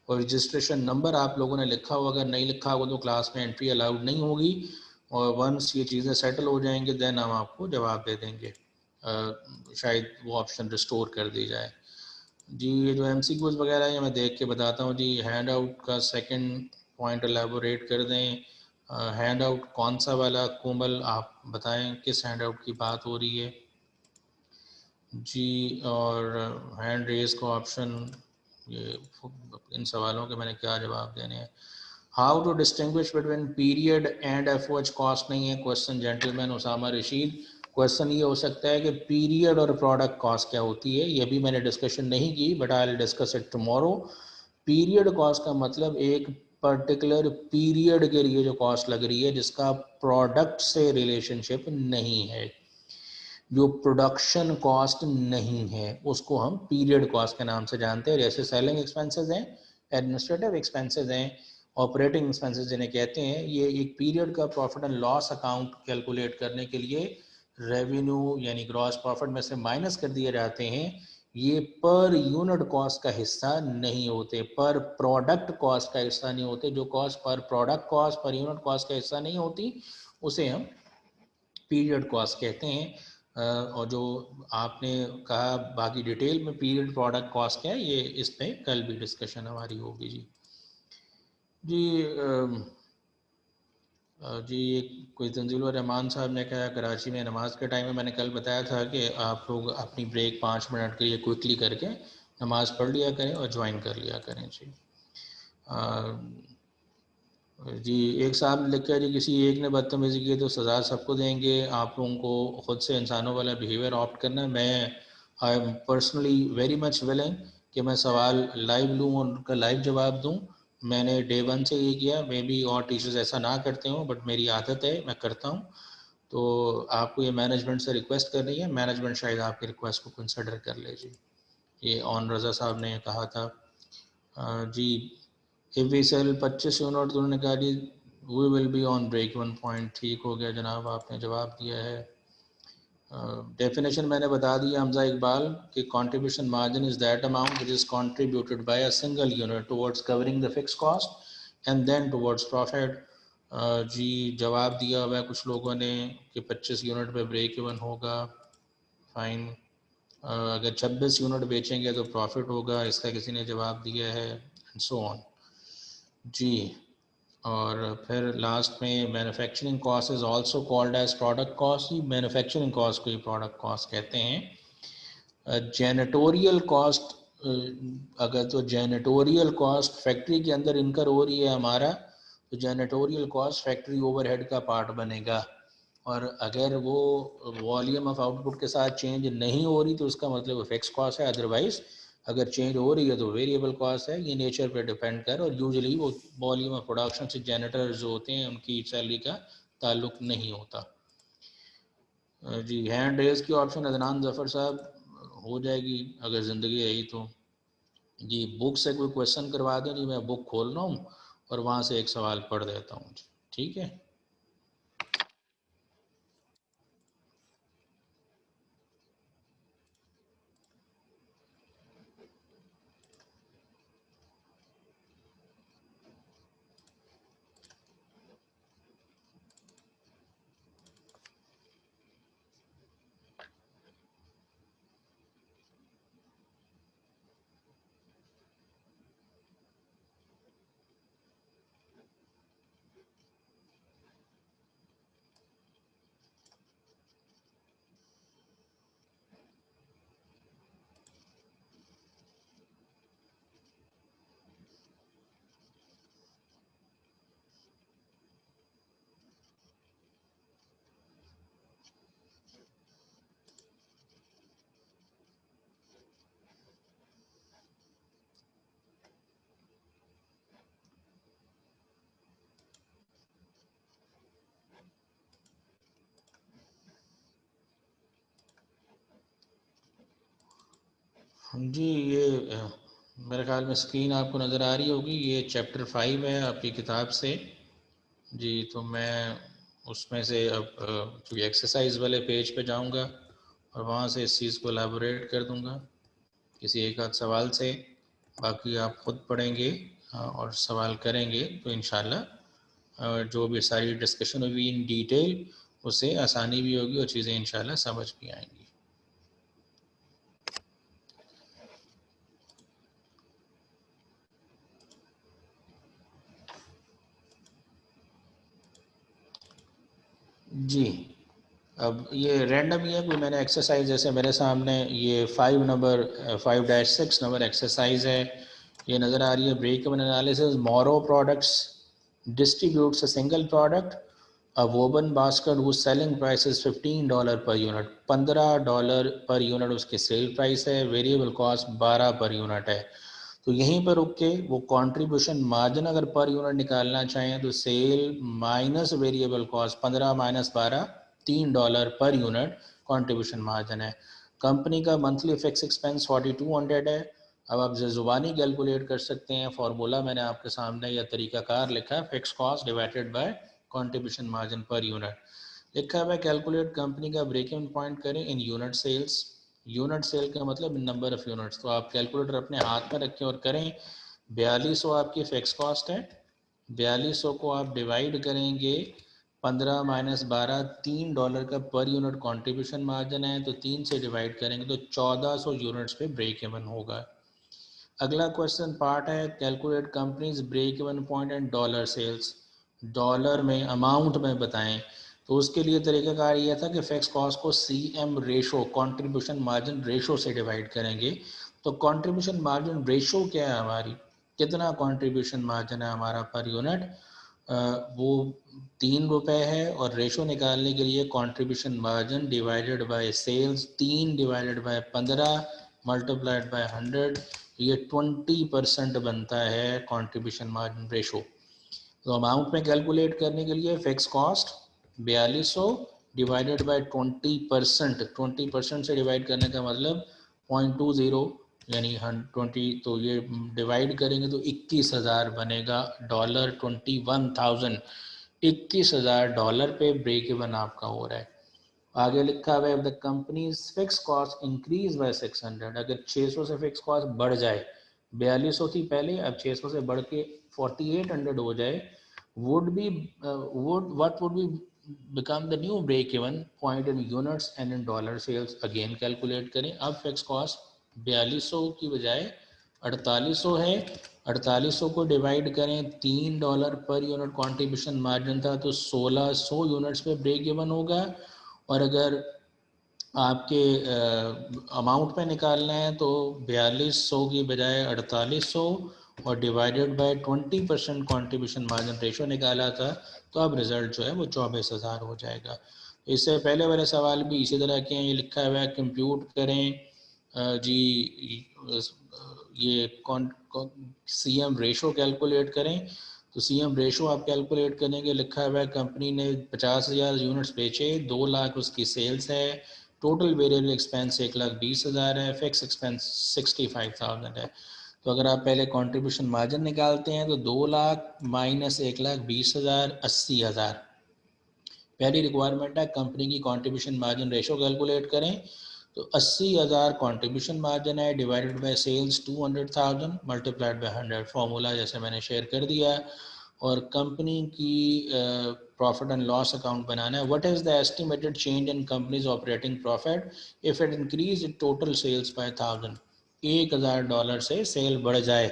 और रजिस्ट्रेशन नंबर आप लोगों ने लिखा हो, अगर नहीं लिखा होगा तो क्लास में एंट्री अलाउड नहीं होगी। और वंस ये चीज़ें सेटल हो जाएंगे देन हम आपको जवाब दे देंगे। शायद वो ऑप्शन रिस्टोर कर दी जाए। जी ये जो MCQs वगैरह है मैं देख के बताता हूँ जी। हैंड आउट का सेकंड पॉइंट एलेबोरेट कर दें। हैंड आउट कौन सा वाला कोमल आप बताएं, किस हैंड आउट की बात हो रही है जी। और हैंड रेज का ऑप्शन, ये इन सवालों के मैंने क्या जवाब देने हैं। How to distinguish between period and FOH cost नहीं है question gentleman Usama Rashid. Question ये हो सकता है कि पीरियड और प्रोडक्ट कॉस्ट क्या होती है। ये भी मैंने डिस्कशन नहीं की, but I will discuss it tomorrow. Period cost का मतलब एक पर्टिकुलर पीरियड के लिए जो कॉस्ट लग रही है जिसका प्रोडक्ट से रिलेशनशिप नहीं है, जो प्रोडक्शन कॉस्ट नहीं है, उसको हम पीरियड कॉस्ट के नाम से जानते हैं। जैसे सेलिंग एक्सपेंसेस हैं, एडमिनिस्ट्रेटिव एक्सपेंसेस हैं, ऑपरेटिंग एक्सपेंसेस जिन्हें कहते हैं, ये एक पीरियड का profit and loss account calculate करने के लिए रेवेन्यू यानी ग्रॉस प्रॉफिट में से माइनस कर दिए जाते हैं। ये पर यूनिट कॉस्ट का हिस्सा नहीं होते, पर प्रोडक्ट कॉस्ट का हिस्सा नहीं होते। जो cost per product cost, per unit cost का हिस्सा नहीं होती, उसे हम पीरियड कॉस्ट कहते हैं। और जो आपने कहा बाकी डिटेल में पीरियड प्रोडक्ट कॉस्ट क्या है, ये इस पे कल भी डिस्कशन हमारी होगी जी। जी जी कोई तंजील रहमान साहब ने कहा कराची में नमाज के टाइम में मैंने कल बताया था कि आप लोग अपनी ब्रेक 5 मिनट के लिए क्विकली करके नमाज़ पढ़ लिया करें और ज्वाइन कर लिया करें जी। जी एक साहब लिखा जी किसी एक ने बदतमीज़ी की तो सज़ा सबको देंगे, आप लोगों को ख़ुद से इंसानों वाला बिहेवियर ऑप्ट करना है। मैं I am personally very much willing कि मैं सवाल लाइव लूँ और उनका लाइव जवाब दूँ। मैंने डे 1 से ये किया, मे बी और टीचर्स ऐसा ना करते हों, बट मेरी आदत है, मैं करता हूँ। तो आपको ये मैनेजमेंट से रिक्वेस्ट करनी है, मैनेजमेंट शायद आपकी रिक्वेस्ट को कंसिडर कर ले जी। ये ऑन रज़ा साहब ने कहा था जी। इफ़ वी सेल 25 यूनिट तो उन्होंने कहा जी we will be on break 1 point. ठीक हो गया जनाब, आपने जवाब दिया है। डेफिनेशन मैंने बता दिया हमजा इकबाल कि contribution margin is that amount which is contributed by a single unit towards covering the fix cost and then towards profit. जी जवाब दिया हुआ है कुछ लोगों ने कि 25 यूनिट पे ब्रेक इवन होगा, फाइन। अगर 26 यूनिट बेचेंगे तो प्रॉफिट होगा, इसका किसी ने जवाब दिया है, एंड सो ऑन जी। और फिर लास्ट में manufacturing cost is also called as product cost. ही मैन्युफैक्चरिंग कॉस्ट को ही प्रोडक्ट कॉस्ट कहते हैं। जेनेटोरियल कॉस्ट, अगर तो जेनेटोरियल कॉस्ट फैक्ट्री के अंदर इनकर हो रही है हमारा, तो जेनेटोरियल कॉस्ट फैक्ट्री ओवरहेड का पार्ट बनेगा। और अगर वो वॉल्यूम ऑफ आउटपुट के साथ चेंज नहीं हो रही तो उसका मतलब फिक्स कॉस्ट है, अदरवाइज अगर चेंज हो रही है तो वेरिएबल कॉस्ट है। ये नेचर पे डिपेंड कर, और यूजुअली वो वॉल्यूम ऑफ प्रोडक्शन से जेनरेटर जो होते हैं उनकी सैलरी का ताल्लुक नहीं होता जी। हैंड रेज की ऑप्शन अदनान जफ़र साहब हो जाएगी अगर ज़िंदगी रही तो जी। बुक से कोई क्वेश्चन करवा दें जी, मैं बुक खोल रहा हूँ और वहाँ से एक सवाल पढ़ देता हूँ जी, ठीक है। जी ये मेरे ख्याल में स्क्रीन आपको नज़र आ रही होगी, ये चैप्टर 5 है आपकी किताब से। जी तो मैं उसमें से अब जो एक्सरसाइज वाले पेज पे जाऊंगा और वहाँ से इस चीज़ को एलैबोरेट कर दूंगा किसी एक आध सवाल से। बाकी आप खुद पढ़ेंगे और सवाल करेंगे तो इंशाल्लाह जो भी सारी डिस्कशन हुई इन डिटेल, उससे आसानी भी होगी और चीज़ें इंशाल्लाह समझ भी आएंगी। जी अब ये रैंडम ही है, कोई मैंने एक्सरसाइज जैसे मेरे सामने ये 5-6 नंबर एक्सरसाइज है, ये नज़र आ रही है। ब्रेक इवन एनालिसिस, मोरो products distributes a single product, a woven basket whose selling price is $15 per unit, $15 per unit उसकी सेल प्राइस है, वेरिएबल कॉस्ट 12 पर यूनिट है। तो यहीं पर रुक के वो कंट्रीब्यूशन मार्जिन अगर पर यूनिट निकालना चाहें तो sale minus variable cost 15 minus 12, $3 per unit contribution margin है। कंपनी का मंथली फिक्स एक्सपेंस 4200 है। अब आप ज़ुबानी कैलकुलेट कर सकते हैं, फार्मूला मैंने आपके सामने या तरीकाकार लिखा है, fix cost divided by contribution margin per unit लिखा है। कैलकुलेट कंपनी का ब्रेक इवन पॉइंट करें in unit sales. Unit sale का मतलब नंबर ऑफ यूनिट्स, तो आप कैलकुलेटर अपने हाथ में रखें और करें। 4200 आपकी फिक्स कॉस्ट है, 4200 को आप डिवाइड करेंगे 15 माइनस 12, $3 का पर यूनिट कंट्रीब्यूशन मार्जिन है, तो 3 से डिवाइड करेंगे तो 1400 यूनिट्स पे ब्रेक इवन होगा। अगला क्वेश्चन पार्ट है calculate company's break even point and dollar sales, dollar में अमाउंट में बताएं। तो उसके लिए तरीकाकार ये था कि फिक्स कॉस्ट को CM ratio contribution margin ratio से डिवाइड करेंगे। तो कंट्रीब्यूशन मार्जिन रेशो क्या है हमारी, कितना कंट्रीब्यूशन मार्जिन है हमारा पर यूनिट, वो ₹3 है। और रेशो निकालने के लिए contribution margin divided by sales, 3 divided by 15 multiplied by 100, ये 20% बनता है कंट्रीब्यूशन मार्जिन रेशो। तो अमाउंट में कैलकुलेट करने के लिए फिक्स कॉस्ट 4200 डिवाइडेड बाय 20%, 20% से डिवाइड करने का मतलब 0.20 यानी 120, तो ये डिवाइड करेंगे तो 21,000 बनेगा डॉलर, 21,000, $21,000 पे ब्रेक इवन आपका हो रहा है। आगे लिखा हुआ है the companies fix cost increase by 600, अगर 600 से फिक्स कॉस्ट बढ़ जाए, 4200 थी पहले, अब 600 से बढ़ के 4800 हो जाए, would be what would be become the new break even point in units and in dollar sales, again calculate करें। अब फिक्स कॉस्ट 4200 की बजाय 4800 है, 4800 को डिवाइड करें, $3 पर यूनिट कंट्रीब्यूशन मार्जिन था, तो 1600 यूनिट्स पे ब्रेक इवन होगा। और अगर आपके अमाउंट में निकालना है तो 4200 की बजाय 4800 और divided by 20% contribution margin ratio निकाला था, तो अब रिजल्ट जो है वो 24,000 हो जाएगा। इससे पहले वाले सवाल भी इसी तरह के हैं, ये लिखा हुआ है कंप्यूट करें जी ये CM रेशो कैलकुलेट करें। तो CM रेशो आप कैलकुलेट करेंगे, लिखा हुआ है कंपनी ने 50,000 यूनिट्स बेचे, 2 लाख उसकी सेल्स है, टोटल वेरिएबल एक्सपेंस 1,20,000 है, फिक्स एक्सपेंस 65,000 है। तो अगर आप पहले कंट्रीब्यूशन मार्जिन निकालते हैं तो 2 लाख माइनस 1,20,000 80,000। पहली रिक्वायरमेंट है कंपनी की कंट्रीब्यूशन मार्जिन रेशो कैलकुलेट करें, तो 80,000 कंट्रीब्यूशन मार्जिन है divided by sales 200,000 multiplied by 100, formula जैसे मैंने शेयर कर दिया। और कंपनी की प्रॉफिट एंड लॉस अकाउंट बनाना है। What is the estimated change in company's operating profit if it increase in total sales by 1000, $1,000 से सेल बढ़ जाए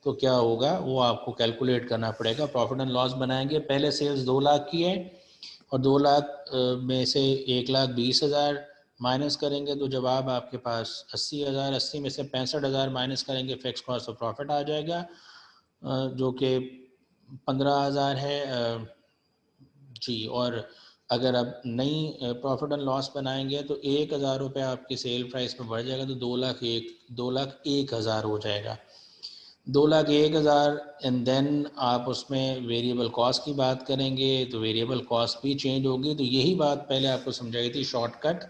तो क्या होगा, वो आपको कैलकुलेट करना पड़ेगा। प्रॉफिट एंड लॉस बनाएंगे, पहले सेल्स 2 लाख की है और 2 लाख में से 1,20,000 माइनस करेंगे तो जवाब आपके पास 80,000, 80 में से 65,000 माइनस करेंगे, फिक्स कॉस्ट ऑफ प्रॉफिट आ जाएगा जो कि 15,000 है जी। और अगर आप नई प्रॉफिट एंड लॉस बनाएंगे तो 1,000 रुपये आपकी सेल प्राइस पे बढ़ जाएगा, तो 2,01,000 हो जाएगा, 2,01,000। एंड देन आप उसमें वेरिएबल कॉस्ट की बात करेंगे तो वेरिएबल कॉस्ट भी चेंज होगी। तो यही बात पहले आपको समझाई थी शॉर्टकट,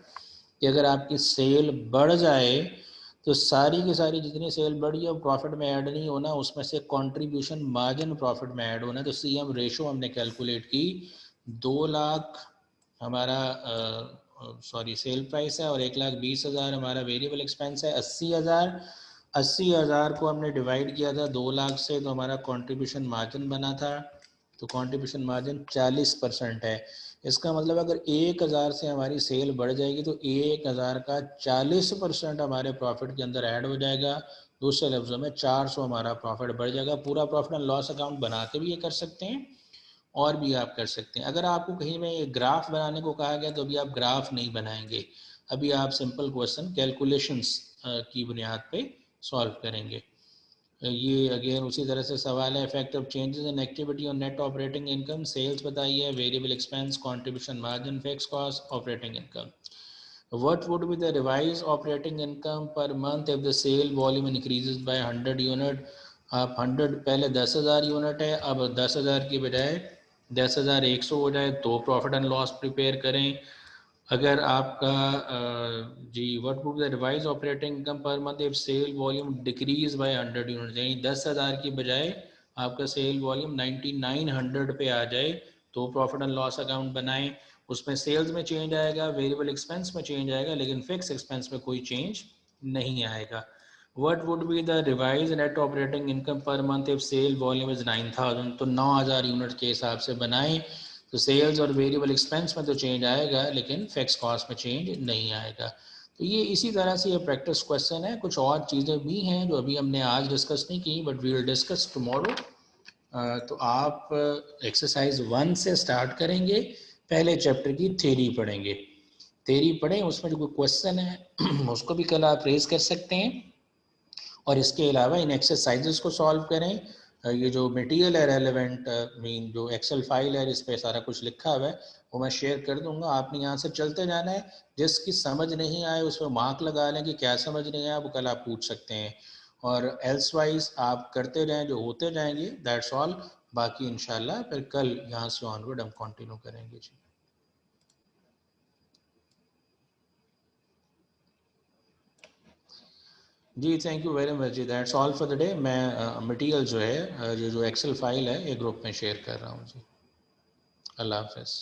कि अगर आपकी सेल बढ़ जाए तो सारी की सारी जितनी सेल बढ़ी है प्रॉफिट में ऐड नहीं होना, उसमें से कंट्रीब्यूशन मार्जिन प्रॉफिट में ऐड होना। तो सीएम रेशो हमने कैलकुलेट की, 2 लाख हमारा सॉरी सेल प्राइस है और 1,20,000 हमारा वेरिएबल एक्सपेंस है। 80,000 को हमने डिवाइड किया था 2 लाख से, तो हमारा कंट्रीब्यूशन मार्जिन बना था। तो कंट्रीब्यूशन मार्जिन 40% है। इसका मतलब अगर 1,000 से हमारी सेल बढ़ जाएगी तो 1,000 का 40% हमारे प्रॉफिट के अंदर ऐड हो जाएगा। दूसरे लफ्ज़ों में 400 हमारा प्रॉफिट बढ़ जाएगा। पूरा प्रॉफिट एंड लॉस अकाउंट बना के भी ये कर सकते हैं और भी आप कर सकते हैं। अगर आपको कहीं में ग्राफ बनाने को कहा गया तो अभी आप ग्राफ नहीं बनाएंगे, अभी आप सिंपल क्वेश्चन कैलकुलेशंस की बुनियाद पे सॉल्व करेंगे। ये अगेन उसी तरह से सवाल है, effect of changes in activity on net operating income, sales बताइए, variable expense, contribution margin, fix cost, operating income. What would be the revised operating income per month if the sale volume increases by 100 unit? आप 100 पहले 10,000 unit है, अब 10,000 की बजाय 10,100 हो जाए तो प्रॉफिट एंड लॉस प्रिपेयर करें। अगर आपका जी what would the revise operating income per month if sale volume decrease by 100 unit, यानी 10,000 की बजाय आपका सेल वॉल्यूम 9,900 पे आ जाए तो प्रॉफिट एंड लॉस अकाउंट बनाएं। उसमें सेल्स में चेंज आएगा, वेरिएबल एक्सपेंस में चेंज आएगा, लेकिन फिक्स एक्सपेंस में कोई चेंज नहीं आएगा। What would be the revise net operating income per month if sale volume is 9,000, तो 9,000 यूनिट के हिसाब से बनाएं। तो सेल्स और वेरिएबल एक्सपेंस में तो चेंज आएगा लेकिन फिक्स कॉस्ट में चेंज नहीं आएगा। तो ये इसी तरह से ये प्रैक्टिस क्वेश्चन है। कुछ और चीज़ें भी हैं जो अभी हमने आज डिस्कस नहीं की, but we will discuss tomorrow. तो आप एक्सरसाइज 1 से स्टार्ट करेंगे, पहले चैप्टर की थ्योरी पढ़ेंगे। थ्योरी पढ़ें, उसमें जो क्वेश्चन है उसको भी कल आप रेज कर सकते हैं, और इसके अलावा इन एक्सरसाइजेस को सॉल्व करें। ये जो मटेरियल है रेलेवेंट मीन जो एक्सेल फाइल है इस पर सारा कुछ लिखा हुआ है वो मैं शेयर कर दूंगा। आपने यहाँ से चलते जाना है, जिसकी समझ नहीं आए उस पर मार्क लगा लें कि क्या समझ नहीं आया, वो कल आप पूछ सकते हैं। और एल्स वाइज आप करते रहें, जो होते जाएंगे, दैट्स ऑल। बाकी इंशाल्लाह फिर कल यहाँ से ऑनवर्ड हम कंटिन्यू करेंगे। जी जी थैंक यू वेरी मच जी, that's all for the day. मैं मटेरियल जो है ये जो एक्सेल फाइल है ये ग्रुप में शेयर कर रहा हूँ जी। अल्लाह हाफ़िज़।